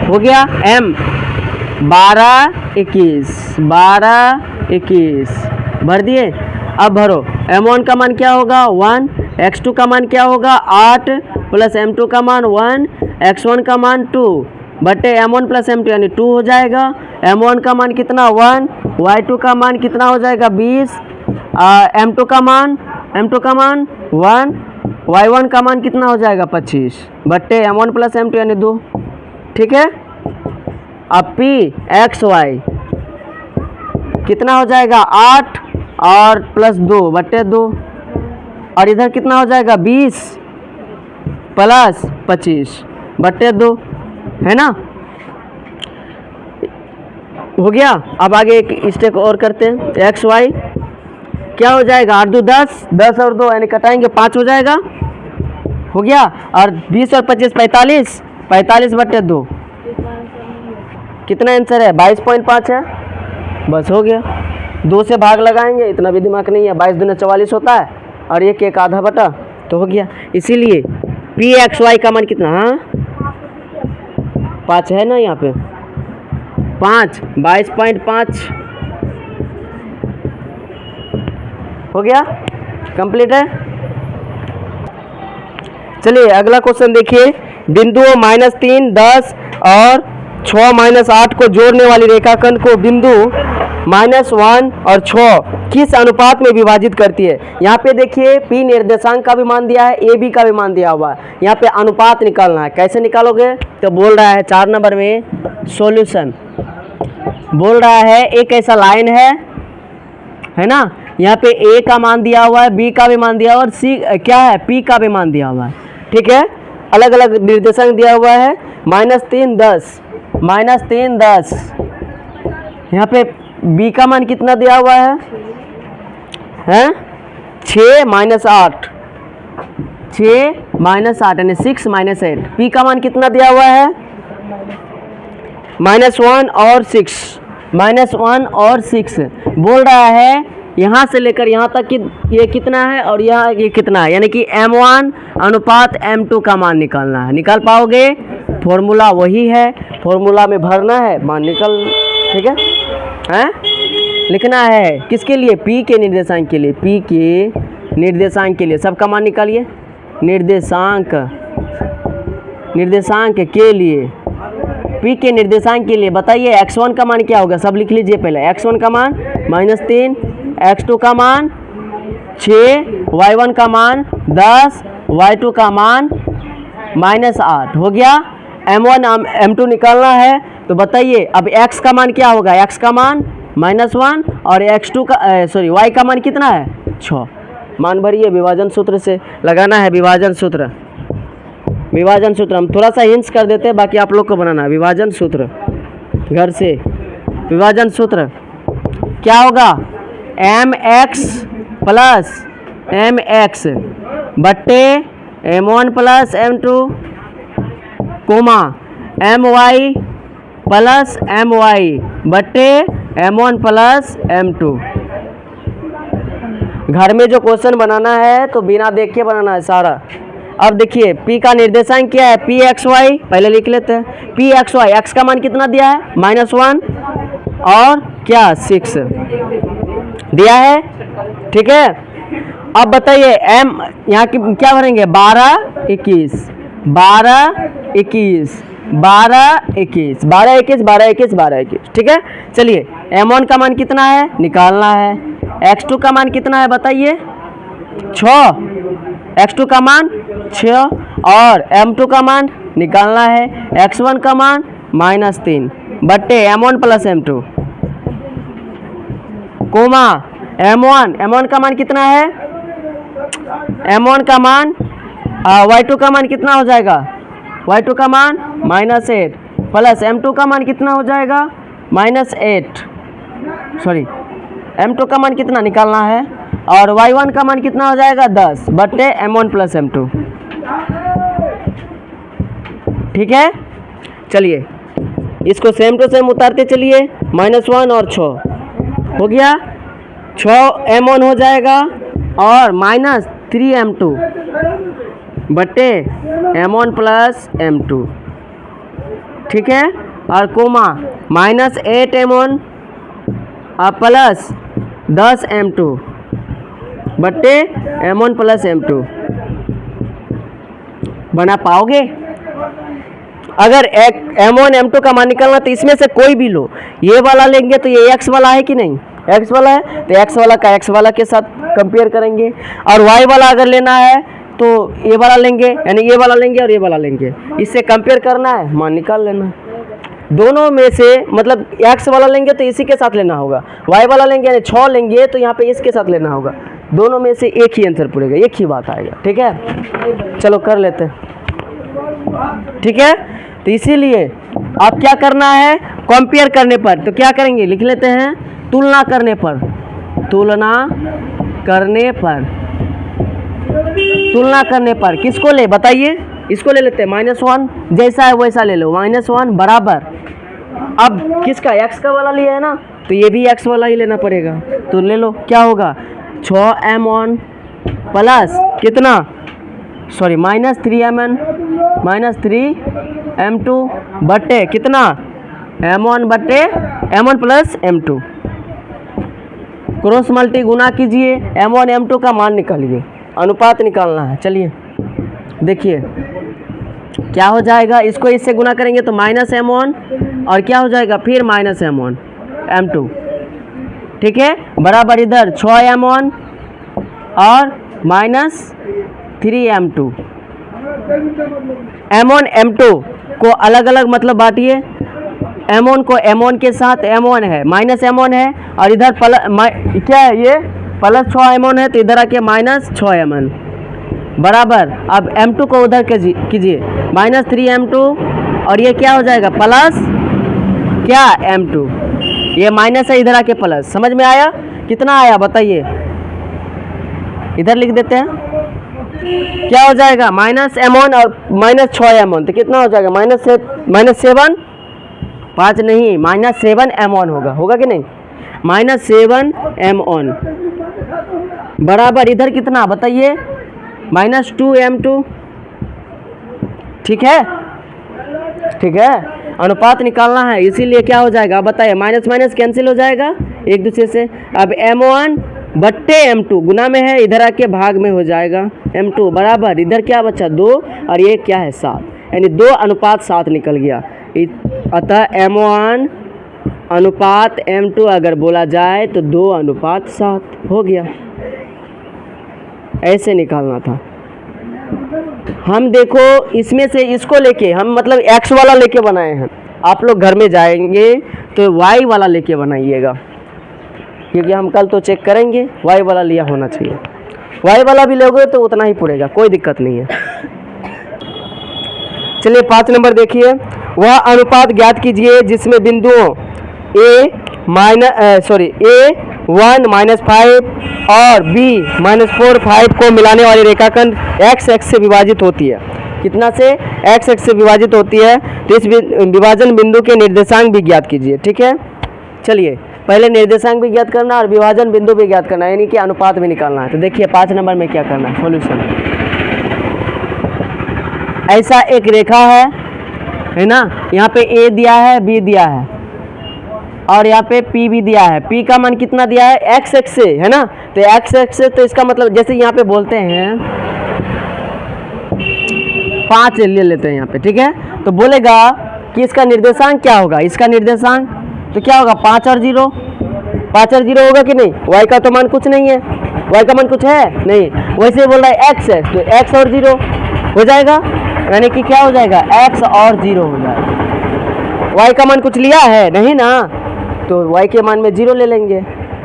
हो गया। M 12 21 भर दिए। अब भरो, M1 का मान क्या होगा 1, X2 का मान क्या होगा 8 प्लस M2 का मान 1, X1 का मान 2 बटे M1 प्लस M2 यानी 2 हो जाएगा। M1 का मान कितना 1, Y2 का मान कितना हो जाएगा 20, M2 का मान 1, Y1 का मान कितना हो जाएगा 25 बट्टे M1 प्लस M2 यानी 2। ठीक है, अब P XY कितना हो जाएगा 8 और प्लस 2 बट्टे 2, और इधर कितना हो जाएगा 20 प्लस 25 बट्टे 2, है ना, हो गया। अब आगे एक स्टेप और करते हैं। XY क्या हो जाएगा 8 2 10, 10 और 2 यानी कटाएंगे 5 हो जाएगा, हो गया। और 20 और 25 45 बट्टे 2, कितना आंसर है 22.5 है, बस हो गया। 2 से भाग लगाएंगे, इतना भी दिमाग नहीं है, 22 दूनी 44 होता है और एक आधा बटा, तो हो गया। इसीलिए PXY का मान कितना, हाँ 5 है ना, यहाँ पे 5 22.5 हो गया, कंप्लीट है। चलिए अगला क्वेश्चन देखिए। बिंदुओं -3 10 और 6 -8 को जोड़ने वाली रेखाखंड को बिंदु -1 और 6 किस अनुपात में विभाजित करती है। यहाँ पे देखिए P निर्देशांक का भी मान दिया है, AB का भी मान दिया हुआ है। यहाँ पे अनुपात निकालना है, कैसे निकालोगे, तो बोल रहा है 4 नंबर में सॉल्यूशन बोल रहा है, एक ऐसा लाइन है ना, यहाँ पे A का मान दिया हुआ है, B का भी मान दिया हुआ है और C क्या है P का भी मान दिया हुआ है। ठीक है, अलग अलग निर्देशांक दिया हुआ है। -3 10 यहाँ पे B का मान कितना दिया हुआ है 6 -8 यानी 6 -8। P का मान कितना दिया हुआ है -1 और 6 बोल रहा है यहाँ से लेकर यहाँ तक कि ये कितना है और यहाँ ये कितना है, यानी कि M1 अनुपात M2 का मान निकालना है। निकाल पाओगे? फॉर्मूला वही है, फॉर्मूला में भरना है, मान निकल, ठीक है? हैं? लिखना है किसके लिए? P के निर्देशांक के लिए, P के निर्देशांक के लिए सबका मान निकालिए। निर्देशांक के लिए, P के निर्देशांक के लिए बताइए x1 का मान क्या होगा? सब लिख लीजिए पहले। x1 का मान -3, x2 का मान 6, y1 का मान 10, y2 का मान -8 हो गया। M1 M2 निकालना है तो बताइए अब x का मान क्या होगा? x का मान -1 और x2 का y का मान कितना है? 6। मान भरिए, विभाजन सूत्र से लगाना है। विभाजन सूत्र हम थोड़ा सा हिंट्स कर देते हैं, बाकी आप लोग को बनाना है। विभाजन सूत्र घर से, विभाजन सूत्र क्या होगा? mx प्लस mx बट्टे m1 plus m2 comma my plus my बट्टे m1 प्लस m2। घर में जो क्वेश्चन बनाना है तो बिना देख के बनाना है सारा। अब देखिए P का निर्देशांक क्या है? Pxy पहले लिख लेते हैं। Pxy, x का मान कितना दिया है? -1 और क्या 6 दिया है, ठीक है। अब बताइए m यहाँ की क्या भरेंगे? 12 21 12 21 12 21 12 21 12 21 12 21, ठीक है। चलिए m1 का मान कितना है निकालना है। x2 का मान कितना है बताइए? 6। x2 का मान 6 और m2 का मान निकालना है। x1 का मान -3 बट्टे m1 plus m2 coma m1 का मान कितना है? m1 का मान y2 का मान कितना हो जाएगा? y2 का मान -8 प्लस m2 का मान कितना हो जाएगा? -8, सॉरी m2 का मान कितना निकालना है और y1 का मान कितना हो जाएगा? 10 बट्टे m1 प्लस m2, ठीक है। चलिए इसको सेम टू सेम उतारते चलिए। -1 और 6 हो गया, 6 m1 हो जाएगा और -3 m2 बट्टे m1 प्लस m2, ठीक है। और कोमा -8 m1 और प्लस 10 m2 बट्टे m1 प्लस m2 बना पाओगे? अगर m1 m2 का मान निकालना तो इसमें से कोई भी लो। ये वाला लेंगे तो ये x वाला है कि नहीं? x वाला है तो x वाला का x वाला के साथ कंपेयर करेंगे, और y वाला अगर लेना है तो ये वाला लेंगे, यानी ये वाला लेंगे और ये वाला लेंगे, इससे कंपेयर करना है, मान निकाल लेना। दोनों में से मतलब x वाला लेंगे तो इसी के साथ लेना होगा, y वाला लेंगे यानी 6 लेंगे तो यहाँ पे इसके साथ लेना होगा। दोनों में से एक ही आंसर पड़ेगा, एक ही बात आएगा, ठीक है। चलो कर लेते हैं, ठीक है। तो इसीलिए अब क्या करना है? कंपेयर करने पर तो क्या करेंगे? लिख लेते हैं तुलना करने पर। तुलना करने पर, तुलना करने पर किसको ले बताइए? इसको ले लेते हैं -1, जैसा है वैसा ले लो। -1 बराबर, अब किसका? x का वाला लिया है ना, तो ये भी x वाला ही लेना पड़ेगा, तो ले लो। क्या होगा? 6 m1 प्लस कितना, सॉरी -3 m2 बट्टे कितना? m1 बट्टे m1 plus m2। Cross multi गुना कीजिए, m1 m2 का मान निकालिए, अनुपात निकालना है। चलिए देखिए क्या हो जाएगा, इसको इससे गुना करेंगे तो -m1 और क्या हो जाएगा फिर -m1 m2, ठीक है। बराबर इधर 6 m1 और -3 m2। m1 m2 को अलग अलग मतलब बांटिए। m1 को m1 के साथ m1 है, -m1 है, और इधर क्या है ये +6 m1 है, तो इधर आके -6 m1 बराबर। अब m2 को उधर कीजिए, -3 m2 और ये क्या हो जाएगा प्लस क्या m2, ये माइनस है, इधर आके प्लस। समझ में आया? कितना आया बताइए? इधर लिख देते हैं, क्या हो जाएगा -m1 और -6 m1, तो कितना हो जाएगा? -7 5 नहीं, -7 m1 होगा कि नहीं? -7 m1 बराबर इधर कितना बताइए, -2m2। ठीक है, ठीक है, अनुपात निकालना है, इसीलिए क्या हो जाएगा बताइए, माइनस माइनस कैंसिल हो जाएगा एक दूसरे से। अब m1 बट्टे m2 गुना में है, इधर आके भाग में हो जाएगा m2 बराबर इधर क्या बचा 2 और ये क्या है 7, यानी 2:7 निकल गया। अतः m1 अनुपात m2 अगर बोला जाए तो 2:7 हो गया। ऐसे निकालना था। हम देखो इसमें से इसको लेके हम मतलब x वाला लेके बनाए हैं, आप लोग घर में जाएंगे तो y वाला लेके बनाइएगा, क्योंकि हम कल तो चेक करेंगे, y वाला लिया होना चाहिए। y वाला भी लोगे तो उतना ही पड़ेगा, कोई दिक्कत नहीं है। चलिए 5 नंबर देखिए, वह अनुपात ज्ञात कीजिए जिसमें बिंदुओं a1 -5 और b -4 5 को मिलाने वाली रेखाखंड x x से विभाजित होती है। कितना से? x x से विभाजित होती है। तो इस विभाजन बिंदु के निर्देशांक भी ज्ञात कीजिए। ठीक है, चलिए पहले निर्देशांक भी ज्ञात करना और विभाजन बिंदु भी ज्ञात करना, यानी कि अनुपात भी निकालना है। तो देखिए 5 नंबर में क्या करना है, सॉल्यूशन। ऐसा एक रेखा है ना, यहाँ पे a दिया है, b दिया है और यहाँ पे p भी दिया है। p का मान कितना दिया है? x x से, है ना। तो x x से, तो इसका मतलब जैसे यहाँ पे बोलते हैं 5 ले लेते हैं यहाँ पे, ठीक है। तो बोलेगा कि इसका निर्देशांक क्या होगा, इसका निर्देशांक तो क्या होगा 5 और 0, 5 और 0 होगा कि नहीं। y का तो मान कुछ नहीं है, y का मान कुछ है नहीं, वैसे बोल रहा है x x, तो x और 0 हो जाएगा, यानी कि क्या हो जाएगा x और 0 हो जाएगा। y का मान कुछ लिया है नहीं ना, तो y के मान में 0 ले लेंगे।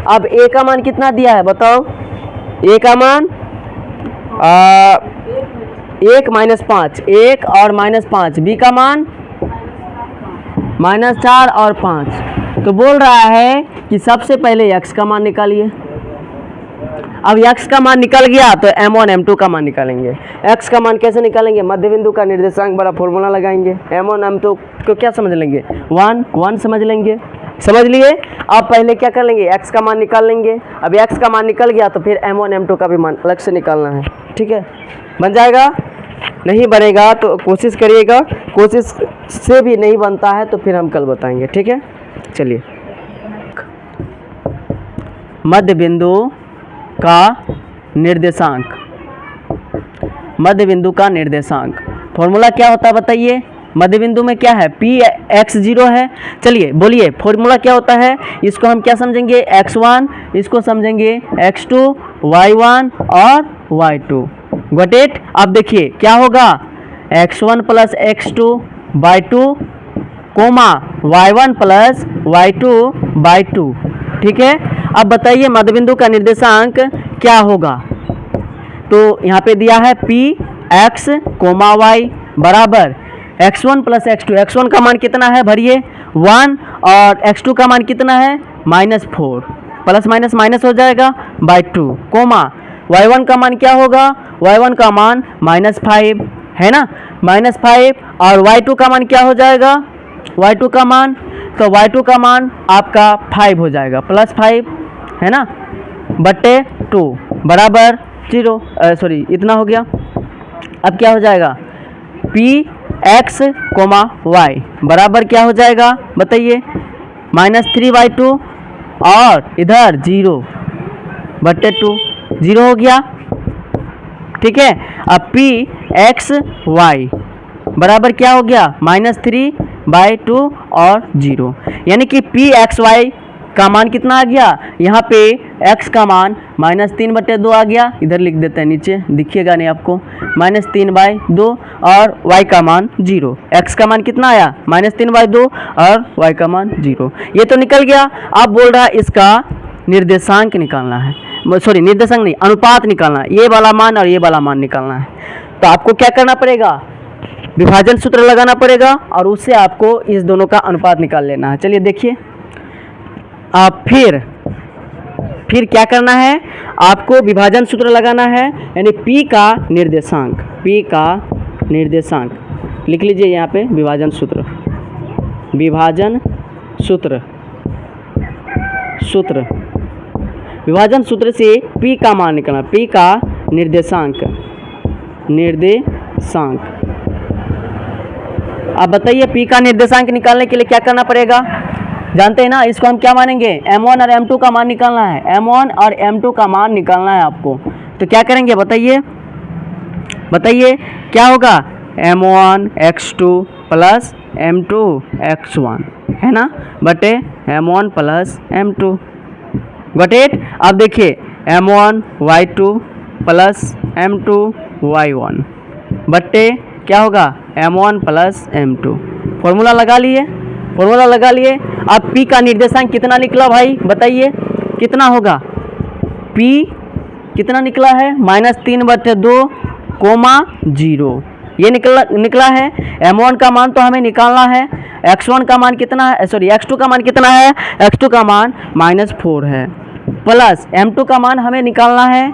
अब a का मान कितना दिया है बताओ, a का मान 1 -5, 1 और -5, b का मान -4 और 5। तो बोल रहा है कि सबसे पहले x का मान निकालिए। अब x का मान निकल गया तो m1 m2 का मान निकालेंगे। x का मान कैसे निकालेंगे, मध्य बिंदु का निर्देशांक बड़ा फॉर्मूला लगाएंगे। m1 m2 को क्या समझ लेंगे, 1 समझ लेंगे, समझ लिए। अब पहले क्या कर लेंगे, x का मान निकाल लेंगे। अब x का मान निकल गया तो फिर m1 m2 का भी मान अलग से निकालना है। ठीक है, बन जाएगा। नहीं बनेगा तो कोशिश करिएगा, कोशिश से भी नहीं बनता है तो फिर हम कल बताएंगे। ठीक है, चलिए मध्य बिंदु का निर्देशांक, मध्य बिंदु का निर्देशांक फॉर्मूला क्या होता है बताइए। मध्य बिंदु में क्या है, p x0 है। चलिए बोलिए फॉर्मूला क्या होता है, इसको हम क्या समझेंगे x1, इसको समझेंगे x2, y1 और y2। Got it. अब देखिए क्या होगा, x1 + x2/2 coma y1 + y2/2। ठीक है, अब बताइए मध्य बिंदु का निर्देशांक क्या होगा। तो यहाँ पे दिया है p x, y बराबर x1 + x2। x1 का मान कितना है भरिए 1 और x2 का मान कितना है -4, प्लस माइनस माइनस हो जाएगा /2 कोमा y1 का मान क्या होगा, y1 का मान -5 है ना, -5 और y2 का मान क्या हो जाएगा, y2 का मान, तो y2 का मान आपका 5 हो जाएगा, +5 है ना, बट्टे 2 बराबर 0, सॉरी इतना हो गया। अब क्या हो जाएगा, p x, y बराबर क्या हो जाएगा बताइए, -3/2 और इधर 0 बट्टे 2, 0 हो गया। ठीक है, अब p x y बराबर क्या हो गया, -3/2 और 0, यानी कि p x y का मान कितना आ गया, यहाँ पे x का मान -3/2 आ गया, इधर लिख देते हैं नीचे, दिखिएगा नहीं आपको, -3/2 और y का मान 0। x का मान कितना आया -3/2 और y का मान 0, ये तो निकल गया। अब बोल रहा है इसका निर्देशांक निकालना है, सॉरी निर्देशांक नहीं, अनुपात निकालना है, ये वाला मान और ये वाला मान निकालना है। तो आपको क्या करना पड़ेगा, विभाजन सूत्र लगाना पड़ेगा और उससे आपको इस दोनों का अनुपात निकाल लेना है। चलिए देखिए, आप फिर क्या करना है, आपको विभाजन सूत्र लगाना है, यानी p का निर्देशांक, p का निर्देशांक लिख लीजिए यहाँ पे, विभाजन सूत्र, विभाजन सूत्र, विभाजन सूत्र से P का मान निकालना, P का निर्देशांक। अब बताइए P का निर्देशांक निकालने के लिए क्या करना पड़ेगा, जानते हैं ना, इसको हम क्या मानेंगे, M1 और M2 का मान निकालना है, M1 और M2 का मान निकालना है आपको। तो क्या करेंगे बताइए क्या होगा, M1 x2 plus M2 x1 है ना, बटे M1 प्लस M2 गटेट। अब देखिए M1 y2 plus M2 y1 बट्टे क्या होगा M1 प्लस M2। फॉर्मूला लगा लिए। अब P का निर्देशांक कितना निकला भाई बताइए, कितना होगा, P कितना निकला है, -3/2, 0 ये निकला है। M1 का मान तो हमें निकालना है, x1 का मान कितना है, सॉरी x2 का मान कितना है, x2 का मान -4 है, प्लस M2 का मान हमें निकालना है,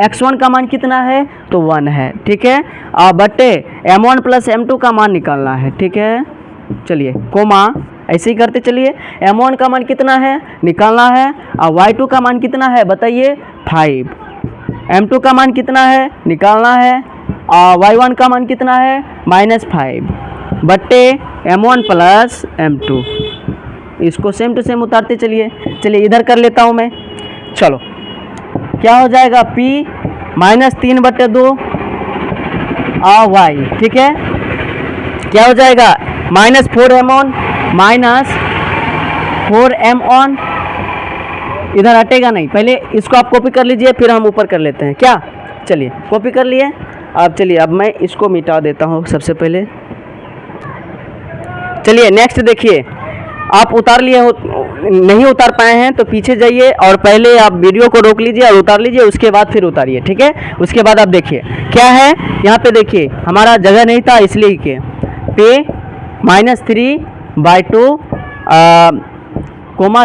x1 का मान कितना है तो 1 है, ठीक है, बटे M1 प्लस M2 का मान निकालना है, ठीक है। चलिए कोमा ऐसे ही करते चलिए, M1 का मान कितना है निकालना है, और y2 का मान कितना है बताइए 5, M2 का मान कितना है निकालना है, और y1 का मान कितना है -5 बट्टे M1 प्लस M2। इसको सेम टू सेम उतारते चलिए इधर कर लेता हूँ मैं। चलो क्या हो जाएगा, P -3/2 और y, ठीक है, क्या हो जाएगा -4m1 -4m1, इधर हटेगा नहीं, पहले इसको आप कॉपी कर लीजिए फिर हम ऊपर कर लेते हैं क्या। चलिए कॉपी कर लिए, अब मैं इसको मिटा देता हूँ सबसे पहले। चलिए नेक्स्ट देखिए, आप उतार लिए हो, नहीं उतार पाए हैं तो पीछे जाइए और पहले आप वीडियो को रोक लीजिए और उतार लीजिए, उसके बाद फिर उतारिए, ठीक है। उसके बाद आप देखिए क्या है, यहाँ पे देखिए हमारा जगह नहीं था इसलिए कि पे -3/2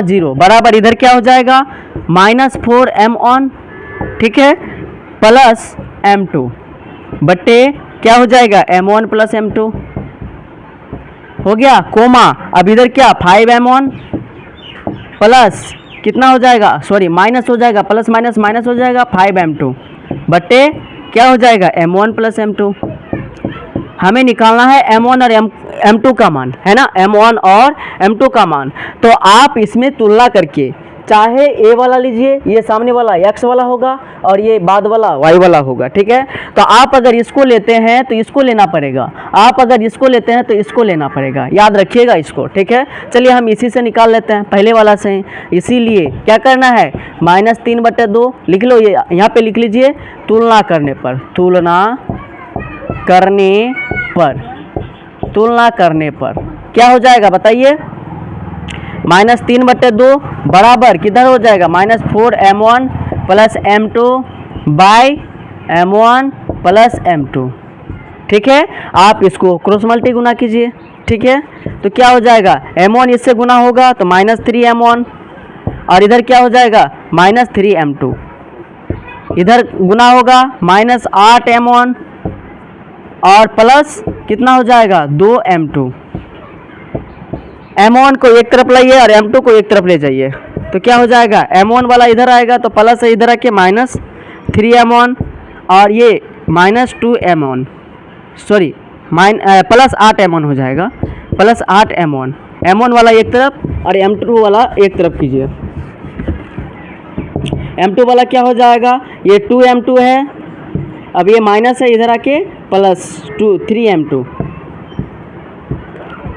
0 बराबर इधर क्या हो जाएगा -4m1, ठीक है, प्लस M2 बट्टे क्या हो जाएगा M1 प्लस M2 हो गया, कोमा अब इधर क्या 5m1 प्लस कितना हो जाएगा, सॉरी माइनस हो जाएगा, प्लस माइनस हो जाएगा 5m2 बट्टे क्या हो जाएगा M1 प्लस M2। हमें निकालना है M1 और M2 का मान, है ना, M1 और M2 का मान। तो आप इसमें तुलना करके चाहे A वाला लीजिए, ये सामने वाला X वाला होगा और ये बाद वाला Y वाला होगा, ठीक है। तो आप अगर इसको लेते हैं तो इसको लेना पड़ेगा, आप अगर इसको लेते हैं तो इसको लेना पड़ेगा, याद रखिएगा इसको, ठीक है। चलिए हम इसी से निकाल लेते हैं, पहले वाला से। इसीलिए क्या करना है, -3/2 लिख लो, ये यहाँ पे लिख लीजिए, तुलना करने पर क्या हो जाएगा बताइए, -3/2 बराबर किधर हो जाएगा -4m1 plus M2 by M1 plus M2, ठीक है। आप इसको क्रॉस मल्टी गुना कीजिए, ठीक है। तो क्या हो जाएगा, M1 इससे गुना होगा तो -3m1 और इधर क्या हो जाएगा -3m2, इधर गुना होगा -8m1 और प्लस कितना हो जाएगा 2m2। M1 को एक तरफ लाइए और M2 को एक तरफ ले जाइए, तो क्या हो जाएगा, M1 वाला इधर आएगा तो प्लस है, इधर आके -3m1 और ये -2m1, सॉरी प्लस 8m1 हो जाएगा, प्लस 8m1, M1 वाला एक तरफ और M2 वाला एक तरफ कीजिए। M2 वाला क्या हो जाएगा, ये 2m2 है, अब ये माइनस है, इधर आके प्लस 3m2,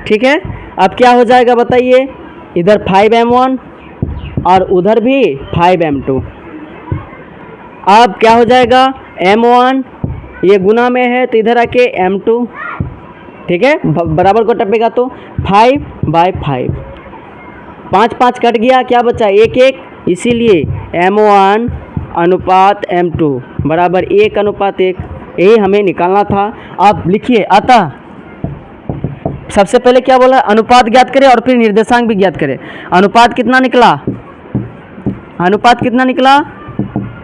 ठीक है। अब क्या हो जाएगा बताइए, इधर 5m1 और उधर भी 5m2। अब क्या हो जाएगा, M1 ये गुना में है तो इधर आके M2, ठीक है, बराबर को टपेगा तो 5/5, 5 कट गया, क्या बचा 1, इसीलिए M1 अनुपात M2 बराबर 1:1, यही हमें निकालना था। आप लिखिए, अतः सबसे पहले क्या बोला, अनुपात ज्ञात करें और फिर निर्देशांक भी ज्ञात करें। अनुपात कितना निकला,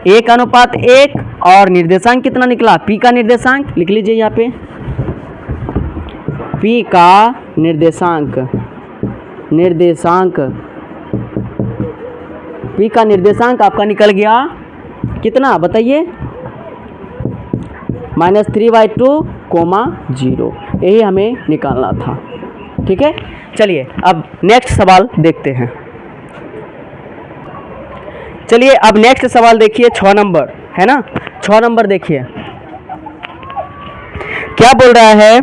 1:1 और निर्देशांक कितना निकला, P का निर्देशांक लिख लीजिए यहाँ पे, P का निर्देशांक P का निर्देशांक आपका निकल गया कितना बताइए, -3/2, 0। यही हमें निकालना था। ठीक है, चलिए अब नेक्स्ट सवाल देखते हैं। चलिए अब नेक्स्ट सवाल देखिए, 6 नंबर है ना। 6 नंबर देखिए क्या बोल रहा है,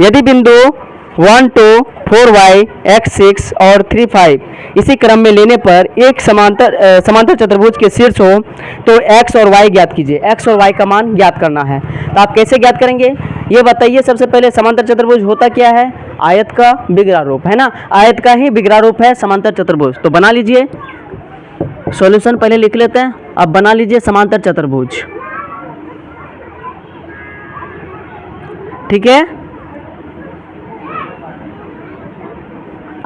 यदि बिंदु 1, 2, 4y, x, 6 और 3, 5 इसी क्रम में लेने पर एक समांतर चतुर्भुज के शीर्ष हो तो x और y ज्ञात कीजिए। x और y का मान ज्ञात करना है, तो आप कैसे ज्ञात करेंगे ये बताइए। सबसे पहले समांतर चतुर्भुज होता क्या है, आयत का बिगड़ा रूप है ना, आयत का ही बिगड़ा रूप है समांतर चतुर्भुज। तो बना लीजिए, सॉल्यूशन पहले लिख लेते हैं। अब बना लीजिए समांतर चतुर्भुज। ठीक है,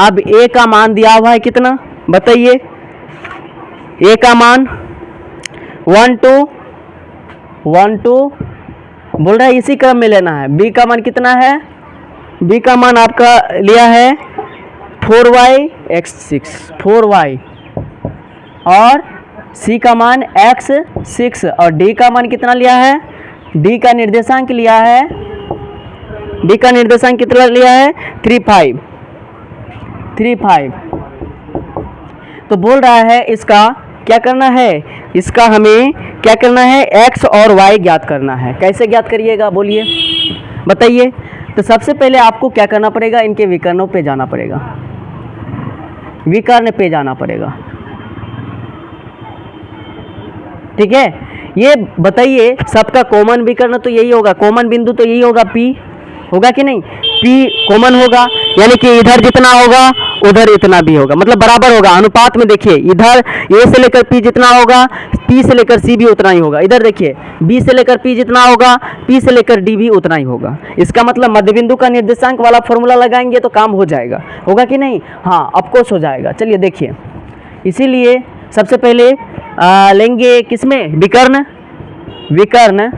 अब a का मान दिया हुआ है कितना बताइए, a का मान 1, 2 बोल रहा है इसी क्रम में लेना है। b का मान कितना है, b का मान आपका लिया है 4y, x, 6 4y और c का मान x, 6 और d का मान कितना लिया है, d का निर्देशांक लिया है, d का निर्देशांक कितना लिया है 3, 5। तो बोल रहा है इसका क्या करना है, इसका हमें क्या करना है, x और y ज्ञात करना है। कैसे ज्ञात करिएगा बोलिए बताइए। तो सबसे पहले आपको क्या करना पड़ेगा, इनके विकर्णों पे जाना पड़ेगा, विकर्ण पे जाना पड़ेगा। ठीक है, ये बताइए सबका कॉमन विकर्ण तो यही होगा, कॉमन बिंदु तो यही होगा, P होगा कि नहीं, P कॉमन होगा, यानी कि इधर जितना होगा उधर इतना भी होगा, मतलब बराबर होगा अनुपात में। देखिए इधर A से लेकर P जितना होगा P से लेकर C भी उतना ही होगा। इधर देखिए B से लेकर P जितना होगा P से लेकर D भी उतना ही होगा। इसका मतलब मध्य बिंदु का निर्देशांक वाला फॉर्मूला लगाएंगे तो काम हो जाएगा, होगा कि नहीं, हाँ ऑफकोर्स हो जाएगा। चलिए देखिए, इसीलिए सबसे पहले लेंगे किसमें, विकर्ण, विकर्ण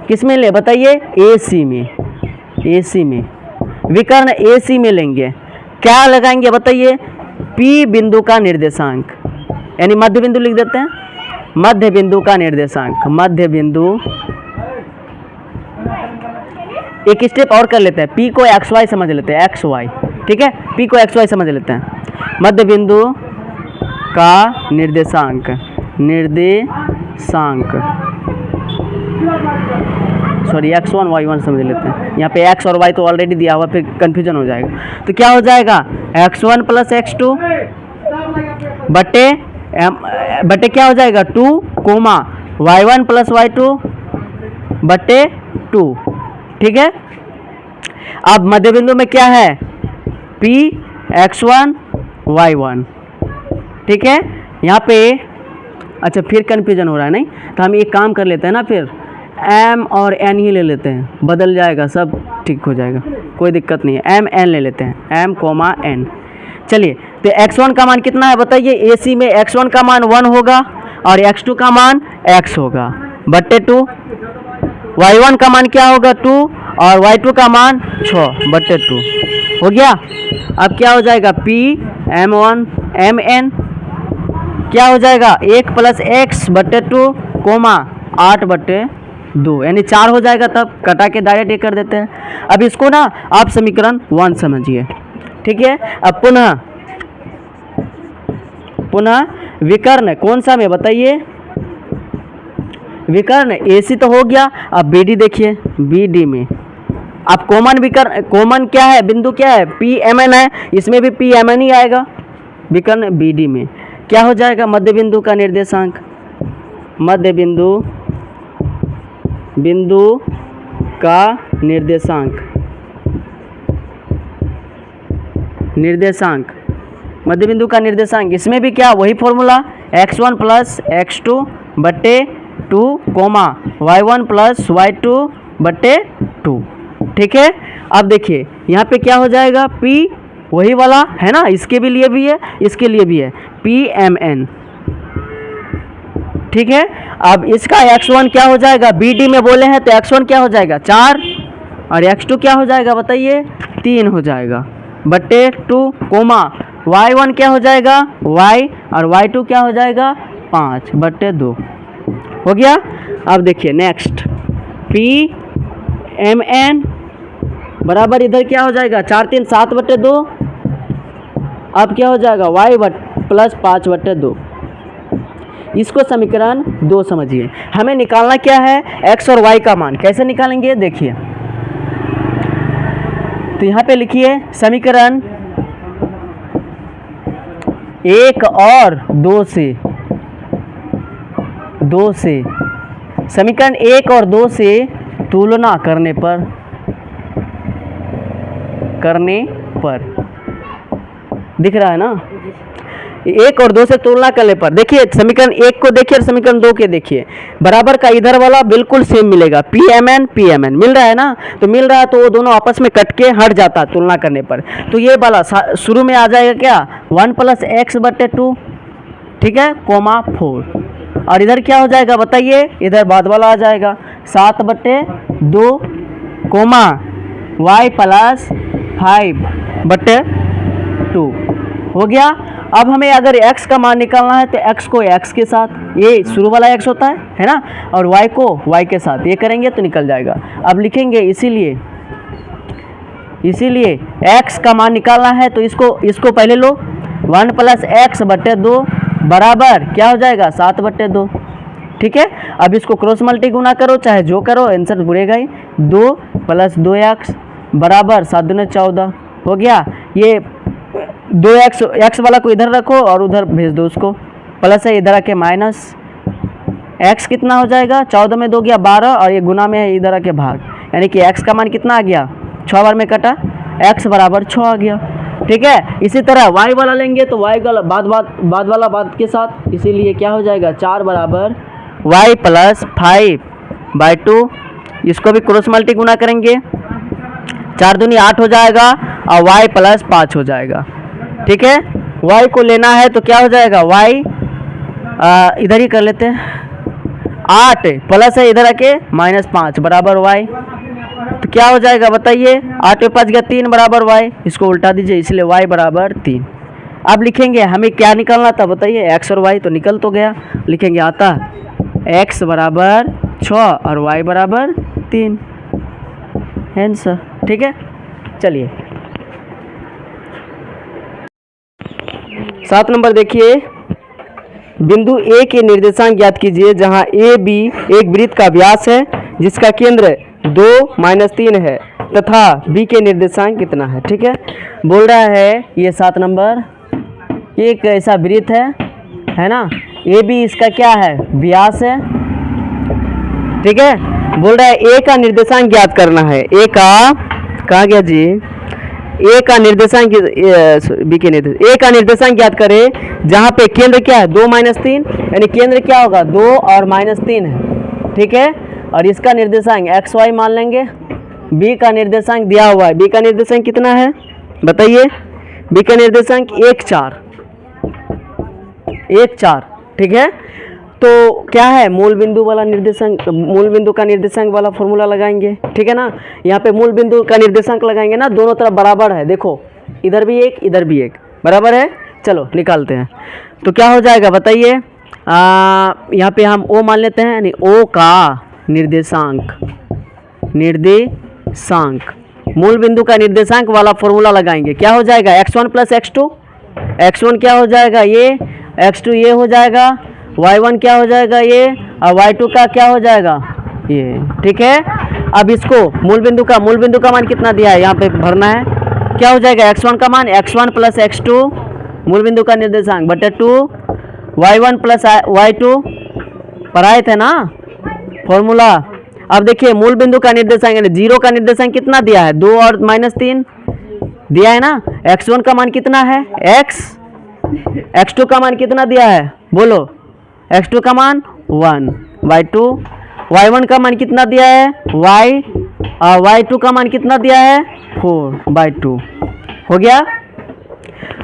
किसमें ले बताइए, AC में, AC में विकर्ण AC में लेंगे। क्या लगाएंगे बताइए, P बिंदु का निर्देशांक, यानी मध्य बिंदु लिख देते हैं, मध्य बिंदु का निर्देशांक, मध्य बिंदु। एक स्टेप और कर लेते हैं, P को XY समझ लेते हैं, XY। ठीक है, P को XY समझ लेते हैं, मध्य बिंदु का निर्देशांक, सॉरी x1 y1 समझ लेते हैं। यहाँ पे x और y तो ऑलरेडी दिया हुआ, फिर कंफ्यूजन हो जाएगा। तो क्या हो जाएगा, x1 + x2 बटे क्या हो जाएगा 2, y1 + y2 बटे 2। ठीक है, अब मध्य बिंदु में क्या है, P x1 y1। ठीक है, यहाँ पे अच्छा फिर कन्फ्यूजन हो रहा है नहीं, तो हम एक काम कर लेते हैं ना, फिर m और n ही ले लेते हैं, बदल जाएगा, सब ठीक हो जाएगा, कोई दिक्कत नहीं है। m n ले लेते हैं, m, n। चलिए तो x1 का मान कितना है बताइए, AC में x1 का मान 1 होगा और x2 का मान x होगा बटे 2, y1 का मान क्या होगा 2 और y2 का मान 6 बटे 2 हो गया। अब क्या हो जाएगा, P m1 mn क्या हो जाएगा 1 + x बटे 2, 8 बटे 2, यानी 4 हो जाएगा। तब कटा के डायरेक्ट ये कर देते हैं। अब इसको ना आप समीकरण 1 समझिए। ठीक है, अब पुनः विकर्ण कौन सा में बताइए, विकर्ण AC तो हो गया। अब BD देखिए, BD में अब कॉमन विकर्ण, कॉमन क्या है, बिंदु क्या है, PMN है, इसमें भी PMN ही आएगा। विकर्ण BD में क्या हो जाएगा, मध्य बिंदु का निर्देशांक, मध्य बिंदु का निर्देशांक, मध्य बिंदु का निर्देशांक, इसमें भी क्या वही फॉर्मूला, x1 + x2 बटे 2, y1 + y2 बटे 2। ठीक है, अब देखिए यहाँ पे क्या हो जाएगा, P वही वाला है ना, इसके भी लिए भी है, इसके लिए भी है, PMN। ठीक है, अब इसका x1 क्या हो जाएगा, BD में बोले हैं तो x1 क्या हो जाएगा 4 और x2 क्या हो जाएगा बताइए 3 हो जाएगा बटे 2, y1 क्या हो जाएगा y, और y2 क्या हो जाएगा 5/2। हो गया। अब देखिए नेक्स्ट Pmn बराबर इधर क्या हो जाएगा 4 3 7/2। अब क्या हो जाएगा y प्लस 5/2। इसको समीकरण 2 समझिए। हमें निकालना क्या है x और y का मान। कैसे निकालेंगे देखिए, तो यहाँ पे लिखिए समीकरण 1 और 2 से समीकरण 1 और 2 से तुलना करने पर दिख रहा है ना, 1 और 2 से तुलना करने पर देखिए समीकरण 1 को देखिए और समीकरण 2 के देखिए, बराबर का इधर वाला बिल्कुल सेम मिलेगा। Pmn मिल रहा है ना, तो मिल रहा है तो वो दोनों आपस में कट के हट जाता तुलना करने पर। तो ये वाला शुरू में आ जाएगा क्या 1 + x/2, ठीक है, कोमा 4। और इधर क्या हो जाएगा बताइए, इधर बाद वाला आ जाएगा 7/2 कोमा y + 5/2। हो गया। अब हमें अगर x का मान निकालना है तो x को x के साथ, ये शुरू वाला x होता है ना, और y को y के साथ ये करेंगे तो निकल जाएगा। अब लिखेंगे इसीलिए x का मान निकालना है तो इसको पहले लो 1 + x/2 बराबर क्या हो जाएगा 7/2, ठीक है। अब इसको क्रॉस मल्टी गुना करो चाहे जो करो, आंसर बुरेगा ही। 2 + 2x बराबर 7 दूनी 14। हो गया। ये 2x वाला को इधर रखो और उधर भेज दो उसको, प्लस है इधर आके माइनस, x कितना हो जाएगा 14 में 2 गया 12, और ये गुना में है इधर आके भाग, यानी कि x का मान कितना आ गया 6 बार में कटा, x बराबर 6 आ गया, ठीक है। इसी तरह y वाला लेंगे तो y का बाद वाला बाद के साथ, इसीलिए क्या हो जाएगा 4 बराबर y + 5/2। इसको भी क्रॉस मल्टी गुना करेंगे, 4 दूनी 8 हो जाएगा और y + 5 हो जाएगा, ठीक है। y को लेना है तो क्या हो जाएगा y इधर ही कर लेते हैं, 8 प्लस है इधर आके -5 बराबर y। तो क्या हो जाएगा बताइए, 8 में 5 गया 3 बराबर y। इसको उल्टा दीजिए, इसलिए y बराबर 3। अब लिखेंगे हमें क्या निकालना था बताइए, x और y तो निकल तो गया। लिखेंगे आता x बराबर 6 और y बराबर 3, आंसर, ठीक है। चलिए 7 नंबर देखिए, बिंदु A के निर्देशांक ज्ञात कीजिए जहां AB एक वृत्त का व्यास है जिसका केंद्र 2 - 3 है तथा B के निर्देशांक कितना है, ठीक है। बोल रहा है ये 7 नंबर, एक ऐसा वृत्त है ना, AB इसका क्या है व्यास है, ठीक है। बोल रहा है A का निर्देशांक ज्ञात करना है, A का कहा गया जी, A का निर्देशांक B के निर्देशांक, A का निर्देशांक ज्ञात करें जहां पे केंद्र क्या है 2 - 3, यानी केंद्र क्या होगा 2 और -3 है, ठीक है। और इसका निर्देशांक xy मान लेंगे। B का निर्देशांक दिया हुआ है, B का निर्देशांक कितना है बताइए, B का निर्देशांक 1 4, ठीक है। तो क्या है मूल बिंदु वाला निर्देशांक, मूल बिंदु का निर्देशांक वाला फॉर्मूला लगाएंगे, ठीक है ना। यहाँ पे मूल बिंदु का निर्देशांक लगाएंगे ना, दोनों तरफ बराबर है, देखो इधर भी एक इधर भी एक बराबर है। चलो निकालते हैं, तो क्या हो जाएगा बताइए, यहाँ पे हम O मान लेते हैं, यानी O का निर्देशांक मूल बिंदु का निर्देशांक वाला फॉर्मूला लगाएंगे। क्या हो जाएगा x1 + x2, x1 क्या हो जाएगा ये, x2 ये हो जाएगा, y1 क्या हो जाएगा ये, और y2 का क्या हो जाएगा ये, ठीक है। अब इसको मूल बिंदु का मान कितना दिया है यहाँ पे भरना है। क्या हो जाएगा x1 का मान x1 + x2 मूल बिंदु का निर्देशांक बटे 2, y1 + y2 पढ़ाए थे ना फॉर्मूला। अब देखिए मूल बिंदु का निर्देशांक यानी 0 का निर्देशांक कितना दिया है 2 और -3 दिया है ना। x1 का मान कितना है x, x2 का मान कितना दिया है बोलो, x2 का मान 1 y2, y1 का मान कितना दिया है y, और y2 का मान कितना दिया है 4/2। हो गया।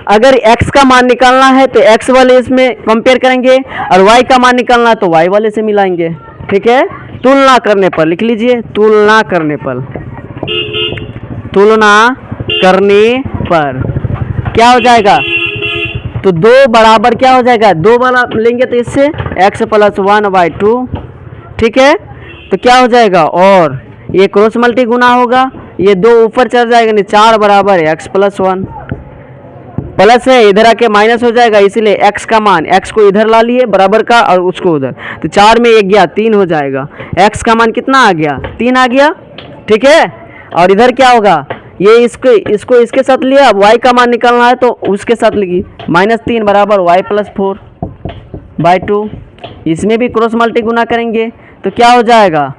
अगर x का मान निकालना है तो x वाले इसमें कंपेयर करेंगे और y का मान निकालना है तो y वाले से मिलाएंगे, ठीक है। तुलना करने पर लिख लीजिए, तुलना करने पर क्या हो जाएगा तो 2 बराबर क्या हो जाएगा, 2 वाला लेंगे तो इससे x प्लस 1/2, ठीक है। तो क्या हो जाएगा, और ये क्रॉस मल्टी गुना होगा, ये 2 ऊपर चढ़ जाएगा, नहीं 4 बराबर x प्लस 1, प्लस है इधर आके माइनस हो जाएगा, इसीलिए x का मान, x को इधर ला लिए बराबर का और उसको उधर, तो 4 में 1 गया 3 हो जाएगा, x का मान कितना आ गया, 3 आ गया, ठीक है। और इधर क्या होगा, ये इसको इसके साथ लिया, अब y का मान निकालना है तो उसके साथ लिखी, -3 बराबर y प्लस 4/2, इसमें भी क्रॉस मल्टी गुना करेंगे तो क्या हो जाएगा,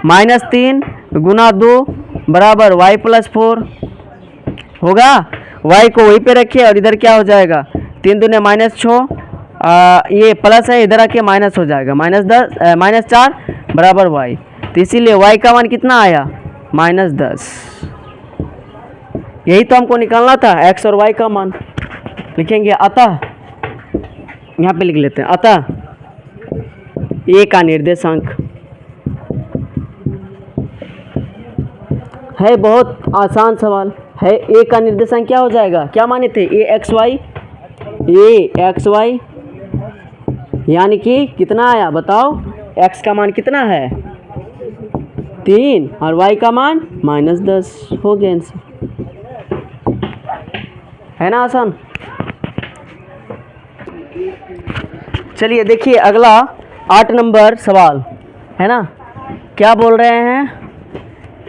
-3 गुना 2 बराबर y प्लस 4 होगा। y को वहीं पे रखिए और इधर क्या हो जाएगा, 3 दूने -6, ये प्लस है इधर आके माइनस हो जाएगा, -4 बराबर y, तो इसीलिए y का मान कितना आया, -10। यही तो हमको निकालना था, x और y का मान। लिखेंगे अतः, यहाँ पे लिख लेते हैं, अतः a का निर्देशांक है, बहुत आसान सवाल है। a का निर्देशांक क्या हो जाएगा, क्या माने थे, a x y, यानी कि कितना आया बताओ, x का मान कितना है 3 और y का मान -10, हो गया आंसर, है ना आसान। चलिए देखिए अगला 8 नंबर सवाल है ना, क्या बोल रहे हैं,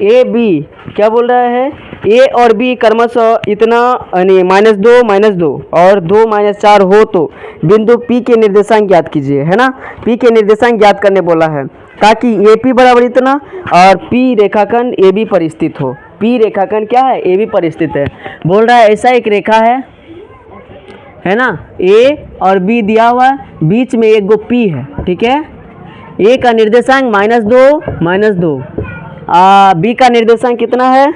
ए बी, क्या बोल रहा है, ए और बी क्रमशः इतना यानी -2 और 2 -4 हो तो बिंदु P के निर्देशांक ज्ञात कीजिए, है ना। P के निर्देशांक ज्ञात करने बोला है, ताकि AP बराबर इतना और P रेखाखंड AB पर स्थित हो। P रेखाखंड क्या है, AB पर स्थित है। बोल रहा है ऐसा एक रेखा है ना, A और B दिया हुआ है, बीच में एक गो P है, ठीक है। A का निर्देशांक -2 B का निर्देशांक कितना है,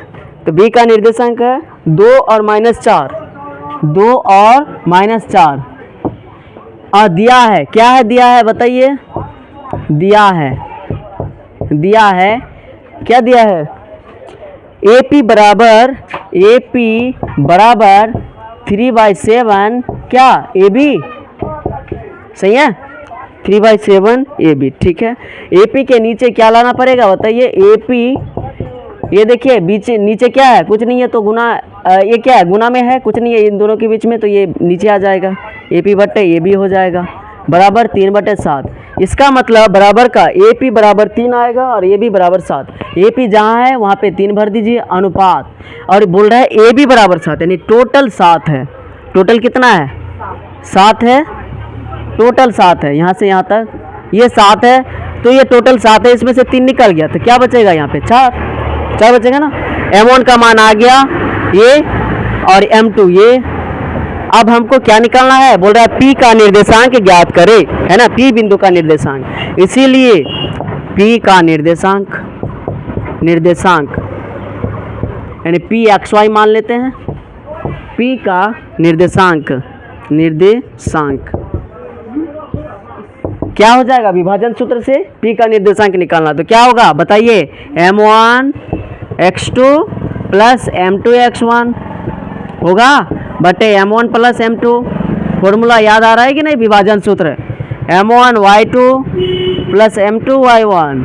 तो B का निर्देशांक है 2 और -4, 2 और -4, दिया है, क्या है दिया है बताइए, दिया है क्या दिया है, AP बराबर 3/7 क्या AB, सही है, 3/7 AB, ठीक है। AP के नीचे क्या लाना पड़ेगा बताइए, AP ये देखिए बीच नीचे क्या है, कुछ नहीं है, तो गुना, ये क्या है, गुना में है, कुछ नहीं है इन दोनों के बीच में, तो ये नीचे आ जाएगा, AP बट्टे AB हो जाएगा, बराबर 3/7। इसका मतलब बराबर का AP बराबर 3 आएगा और AB बराबर 7। AP जहाँ है वहाँ पे 3 भर दीजिए, अनुपात, और बोल रहा है AB बराबर 7, यानी टोटल 7 है। टोटल कितना है, 7 है, टोटल 7 है, यहाँ से यहाँ तक ये 7 है, तो ये टोटल 7 है, इसमें से 3 निकल गया, तो क्या बचेगा यहाँ पे 4 बचेगा ना। M1 का मान आ गया ये और M2 ये। अब हमको क्या निकालना है, बोल रहा है P का निर्देशांक ज्ञात करे, है ना, P बिंदु का निर्देशांक, इसीलिए P का निर्देशांक यानी PXY मान लेते हैं, P का निर्देशांक क्या हो जाएगा, विभाजन सूत्र से P का निर्देशांक निकालना, तो क्या होगा बताइए, M1 x2 plus M2 x1 होगा बटे M1 प्लस M2, फॉर्मूला याद आ रहा है कि नहीं, विभाजन सूत्र, M1 y2 plus M2 y1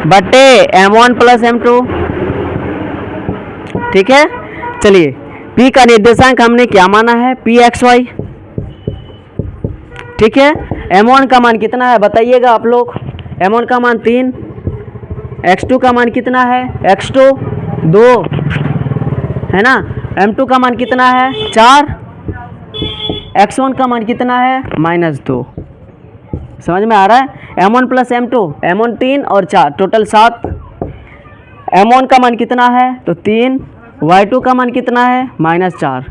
बटे M1 प्लस M2, ठीक है। चलिए P का निर्देशांक हमने क्या माना है, PXY, ठीक है। M1 का मान कितना है बताइएगा आप लोग, M1 का मान 3, x2 का मान कितना है, x2 2, है ना, M2 का मान कितना है 4, x1 का मान कितना है -2, समझ में आ रहा है। M1 प्लस M2, M1 3 और 4 टोटल 7, M1 का मान कितना है तो 3, y2 का मान कितना है -4,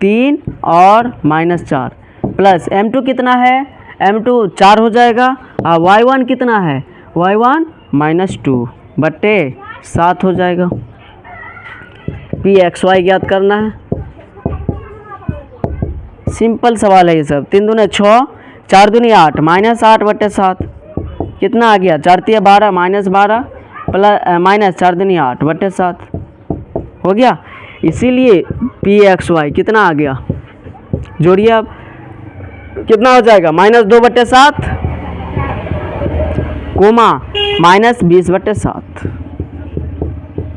3 और -4 प्लस M2 कितना है, M2 4 हो जाएगा, और y1 कितना है, y1 -2 बट्टे 7 हो जाएगा। PXY ज्ञात करना है, सिंपल सवाल है ये सब। 3 दूने 6, 4 दूनी 8, -8 बट्टे 7 कितना आ गया, 4 तिया 12 -12 प्लस -4 दूनी 8 बट्टे 7 हो गया। इसीलिए PXY कितना आ गया जोड़िए अब, कितना हो जाएगा -2/7 कोमा -20/7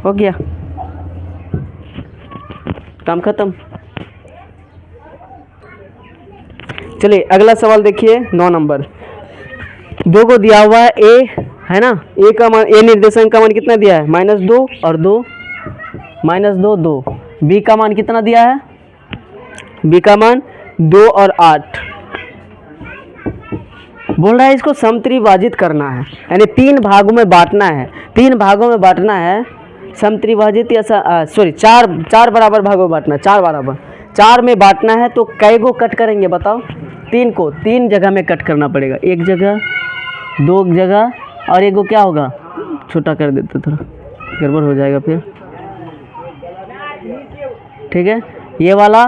हो गया, काम खत्म। चलिए अगला सवाल देखिए 9 नंबर। 2 को दिया हुआ है ए, है ना, ए का मान, ए निर्देशांक का मान कितना दिया है -2 और 2 -2 2। बी का मान कितना दिया है, बी का मान 2 और 8। बोल रहा है इसको समत्रिभाजित करना है, यानी 3 भागों में बांटना है, 3 भागों में बांटना है, समत्रिभाजित या सॉरी 4 बराबर भागों में बांटना है, 4 बराबर, 4 में बांटना है। तो कई गो कट करेंगे बताओ, 3 को 3 जगह में कट करना पड़ेगा, 1 जगह 2 जगह और 1 को क्या होगा, छोटा कर देते, थोड़ा गड़बड़ हो जाएगा फिर, ठीक है। ये वाला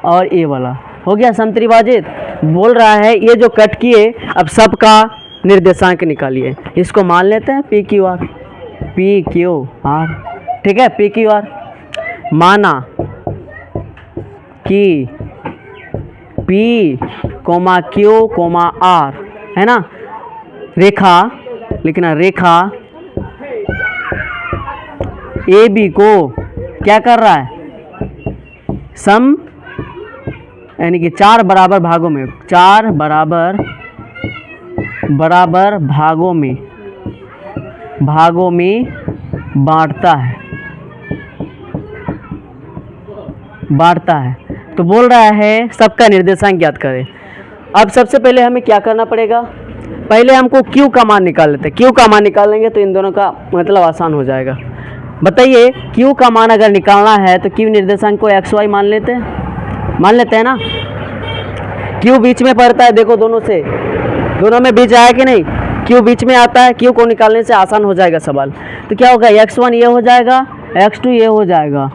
और ये वाला हो गया समत्रिभाजित। बोल रहा है ये जो कट किए अब सबका निर्देशांक निकालिए, इसको मान लेते हैं पी क्यू आर, ठीक है। पी क्यू आर माना कि P comma Q comma R, है ना, रेखा लिखना, रेखा ए बी को क्या कर रहा है, सम यानी कि 4 बराबर भागों में, 4 बराबर भागों में बांटता है। तो बोल रहा है सबका निर्देशांक ज्ञात करें। अब सबसे पहले हमें क्या करना पड़ेगा, पहले हमको क्यू का मान निकाल लेते हैं। क्यू का मान निकाल लेंगे तो इन दोनों का मतलब आसान हो जाएगा। बताइए क्यू का मान अगर निकालना है तो क्यू निर्देशांक को एक्स वाई मान लेते हैं ना। क्यू बीच में पड़ता है, देखो दोनों में बीच आया कि नहीं, क्यू बीच में आता है, क्यू को निकालने से आसान हो जाएगा सवाल। तो क्या होगा, x1 ये हो जाएगा, x2 ये हो जाएगा,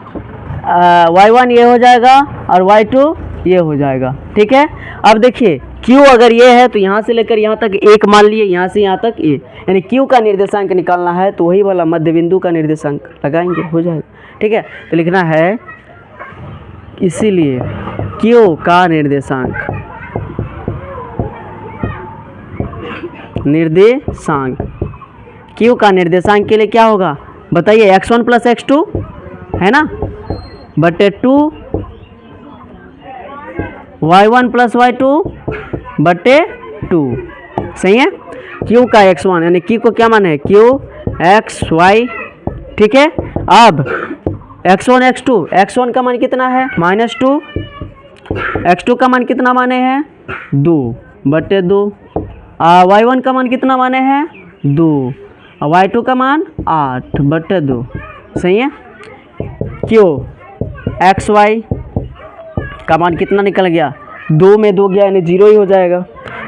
y1 ये हो जाएगा और y2 ये हो जाएगा, ठीक है। अब देखिए q अगर ये है तो यहाँ से लेकर यहाँ तक 1 मान लिए, यहाँ से यहाँ तक a, यानी q का निर्देशांक निकालना है तो वही वाला मध्य बिंदु का निर्देशांक लगाएंगे, हो जाएगा, ठीक है। तो लिखना है इसीलिए q का निर्देशांक q का निर्देशांक के लिए क्या होगा बताइए, x1 + x2 है ना, बटे 2 y1 + y2 बटे 2, सही है। q का x1 यानी q को क्या मान है, q x y, ठीक है। अब x1 x1 का मान कितना है -2, x2 का मान कितना माने हैं 2 बटे 2, y1 का मान कितना माने हैं 2, y2 का मान 8 बटे 2, सही है। q x y का मान कितना निकल गया, 2 में 2 गया यानी 0 ही हो जाएगा,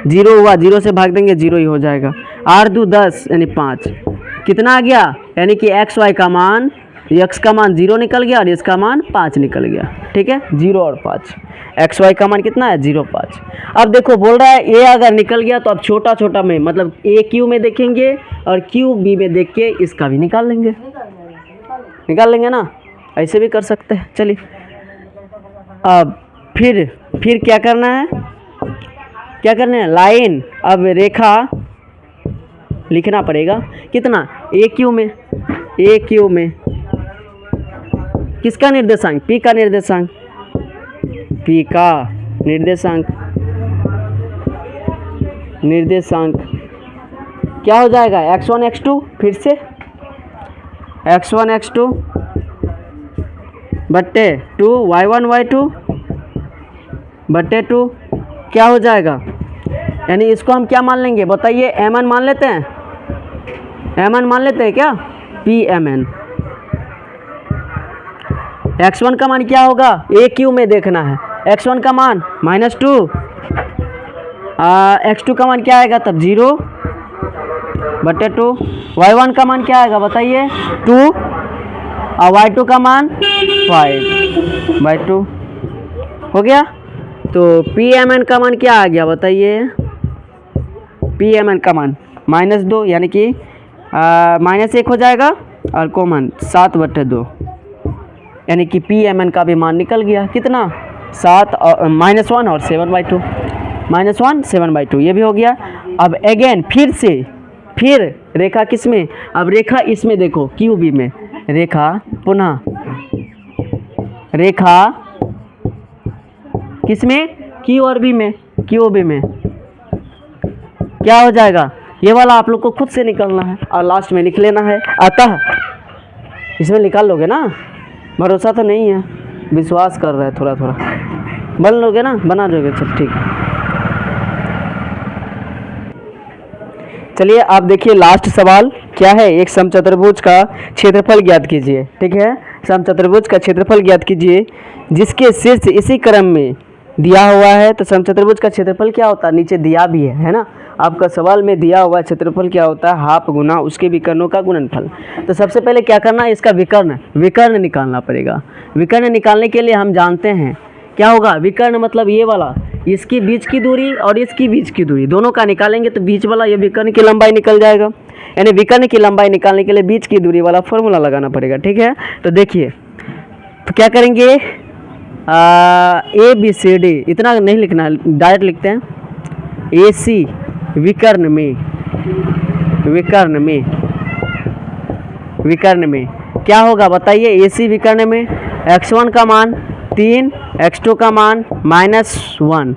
0 हुआ, 0 से भाग देंगे 0 ही हो जाएगा, 8 2 10 यानी 5, कितना आ गया, यानी कि x y का मान, x का मान 0 निकल गया और इसका मान 5 निकल गया, ठीक है। 0 और 5, एक्स वाई का मान कितना है 0 5। अब देखो बोल रहा है ए अगर निकल गया तो अब छोटा छोटा में मतलब ए क्यू में देखेंगे और क्यू बी में देख के इसका भी निकाल लेंगे ना, ऐसे भी कर सकते हैं। चलिए अब फिर क्या करना है, लाइन, अब रेखा लिखना पड़ेगा कितना, ए क्यू में किसका निर्देशांक, पी का निर्देशांक क्या हो जाएगा, x1 x2, फिर से x1 x2 बट्टे 2 y1 y2 बट्टे 2 क्या हो जाएगा, यानी इसको हम क्या मान लेंगे बताइए, mn मान लेते हैं क्या, pmn। x1 का मान क्या होगा, ए क्यू में देखना है, x1 का मान -2, x2 का मान क्या आएगा तब 0 बटे 2, y1 का मान क्या आएगा बताइए 2 और y2 का मान 5/2 हो गया। तो pmn का मान क्या आ गया बताइए, pmn का मान -2 यानी कि -1 हो जाएगा और कॉमन 7/2 यानी कि pmn का भी मान निकल गया कितना 7 और -1 और 7/2, -1 7/2 ये भी हो गया। अब अगेन फिर रेखा किस में, अब रेखा इसमें देखो क्यू बी में, रेखा पुनः रेखा किस में, क्यू और बी में, क्यू बी में क्या हो जाएगा, ये वाला आप लोग को खुद से निकालना है और लास्ट में लिख लेना है। अतः इसमें निकाल लोगे ना, भरोसा तो नहीं है, विश्वास कर रहा है थोड़ा थोड़ा, बन लोगे ना, बना दोगे, चल ठीक। चलिए आप देखिए लास्ट सवाल क्या है, एक समचतुर्भुज का क्षेत्रफल ज्ञात कीजिए। ठीक है, समचतुर्भुज का क्षेत्रफल ज्ञात कीजिए जिसके शीर्ष इसी क्रम में दिया हुआ है। तो समचतुर्भुज का क्षेत्रफल क्या होता है, नीचे दिया भी है ना, आपका सवाल में दिया हुआ क्षेत्रफल क्या होता है, हाफ गुना उसके विकर्णों का गुणनफल। तो सबसे पहले क्या करना है, इसका विकर्ण निकालना पड़ेगा। विकर्ण निकालने के लिए हम जानते हैं क्या होगा, विकर्ण मतलब ये वाला, इसकी बीच की दूरी और इसकी बीच की दूरी दोनों का निकालेंगे तो बीच वाला ये विकर्ण की लंबाई निकल जाएगा। यानी विकर्ण की लंबाई निकालने के लिए बीच की दूरी वाला फॉर्मूला लगाना पड़ेगा। ठीक है, तो देखिए तो क्या करेंगे, ABCD इतना नहीं लिखना है, डायरेक्ट लिखते हैं AC विकर्ण में क्या होगा बताइए। AC विकर्ण में x1 का मान 3, x2 का मान -1,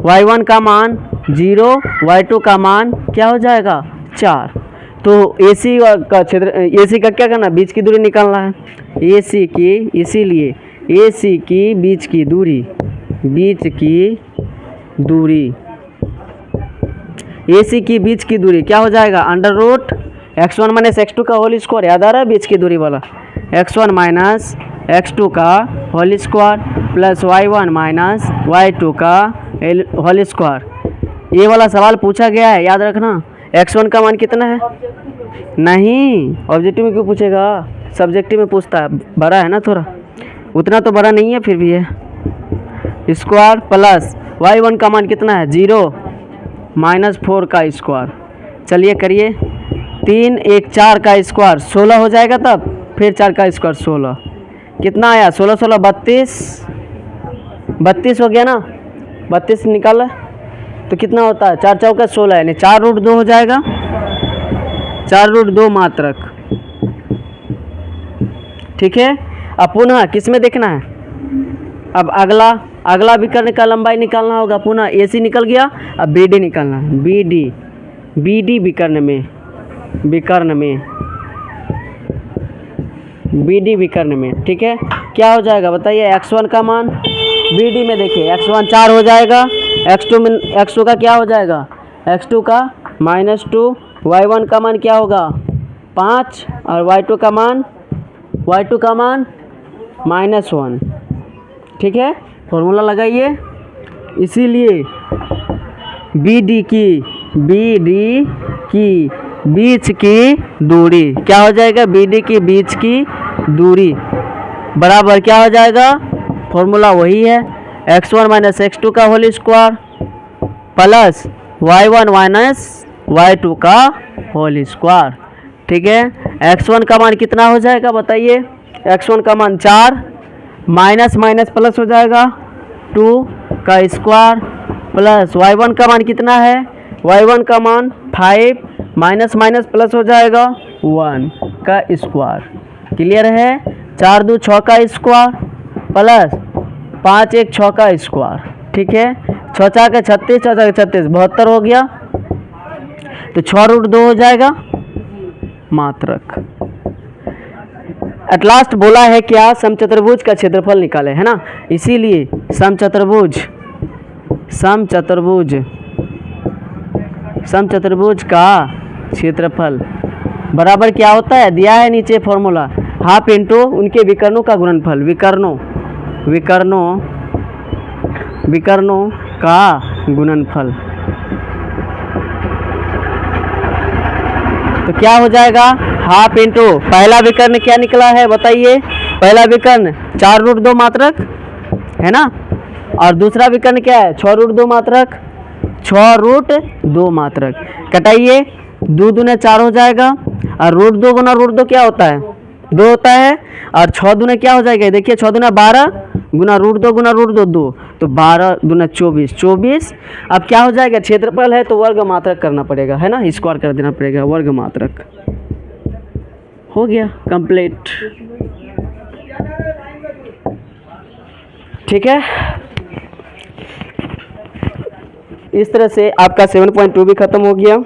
y1 का मान 0, y2 का मान क्या हो जाएगा 4। तो AC का क्षेत्र, AC का क्या करना, बीच की दूरी निकालना है। AC की, इसीलिए AC की बीच की दूरी AC की बीच की दूरी क्या हो जाएगा, √ x1 - x2 का होल स्क्वायर, याद आ रहा है बीच की दूरी वाला, x1 - x2 का whole square plus y1 - y2 का होल स्क्वायर। ये वाला सवाल पूछा गया है, याद रखना। x1 का मान कितना है, नहीं ऑब्जेक्टिव में क्यों पूछेगा, सब्जेक्टिव में पूछता है, बड़ा है ना थोड़ा, उतना तो बड़ा नहीं है फिर भी है, स्क्वायर प्लस y1 का मान कितना है 0 -4 का स्क्वायर। चलिए करिए, 3 1 4 का स्क्वायर 16 हो जाएगा, तब फिर 4 का स्क्वायर 16, कितना आया 16 16 32 हो गया ना, 32 निकाला तो कितना होता है, 4 चौका 16, यानी 4√2 हो जाएगा, 4√2 मात्रक। ठीक है, अब पुनः किस में देखना है, अब अगला विकर्ण का लंबाई निकालना होगा। पुनः AC निकल गया, अब BD निकालना है, BD विकर्ण में। ठीक है, क्या हो जाएगा बताइए, x1 का मान BD में देखिए, x1 4 हो जाएगा, x2 का क्या हो जाएगा, x2 का -2, y1 का मान क्या होगा 5 और y2 का मान -1। ठीक है, फॉर्मूला लगाइए, इसीलिए BD की बीच की दूरी क्या हो जाएगा, BD की बीच की दूरी बराबर क्या हो जाएगा, फॉर्मूला वही है, x1 - x2 का whole square plus y1 - y2 का होल स्क्वायर। ठीक है, x1 का मान कितना हो जाएगा बताइए, x1 का मान 4, माइनस प्लस हो जाएगा 2 का स्क्वायर प्लस y1 का मान कितना है, y1 का मान 5, माइनस प्लस हो जाएगा 1 का स्क्वायर। क्लियर है, 4 2 6 का स्क्वायर प्लस 5 1 6 का स्क्वायर। ठीक है, 6 4 का 36, 6 4 का 36 72 हो गया, तो 6√2 हो जाएगा मात्रक। एट लास्ट बोला है क्या, समचतुर्भुज का क्षेत्रफल निकाले, है ना, इसीलिए समचतुर्भुज का क्षेत्रफल बराबर क्या होता है, दिया है नीचे फॉर्मूला, हाफ इंटू उनके विकर्णों का गुणनफल, विकर्णों का गुणनफल। तो क्या हो जाएगा, हाफ इंटू पहला विकर्ण क्या निकला है बताइए, पहला विकर्ण 4√2 मात्रक है ना, और दूसरा विकर्ण क्या है 6√2 मात्रक, 6√2 मात्रक। कटाइए, 2 दूने 4 हो जाएगा, और √2 गुना √2 क्या होता है 2 होता है, और 6 दूने क्या हो जाएगा, देखिए 6 दूना 12 गुना रूट 2 गुना रूट 2 2, तो 12 दूना 24, 24। अब क्या हो जाएगा, क्षेत्रफल है तो वर्ग मात्रक करना पड़ेगा, है ना, स्क्वायर कर देना पड़ेगा, वर्ग मात्रक। हो गया कंप्लीट। ठीक है, इस तरह से आपका 7.2 भी ख़त्म हो गया,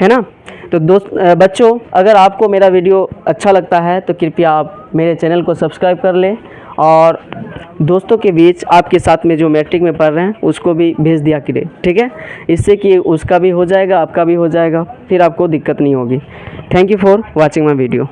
है ना। तो बच्चों, अगर आपको मेरा वीडियो अच्छा लगता है तो कृपया आप मेरे चैनल को सब्सक्राइब कर लें और दोस्तों के बीच आपके साथ में जो मैट्रिक में पढ़ रहे हैं उसको भी भेज दिया करें, ठीक है। इससे कि उसका भी हो जाएगा, आपका भी हो जाएगा, फिर आपको दिक्कत नहीं होगी। Thank you for watching my video.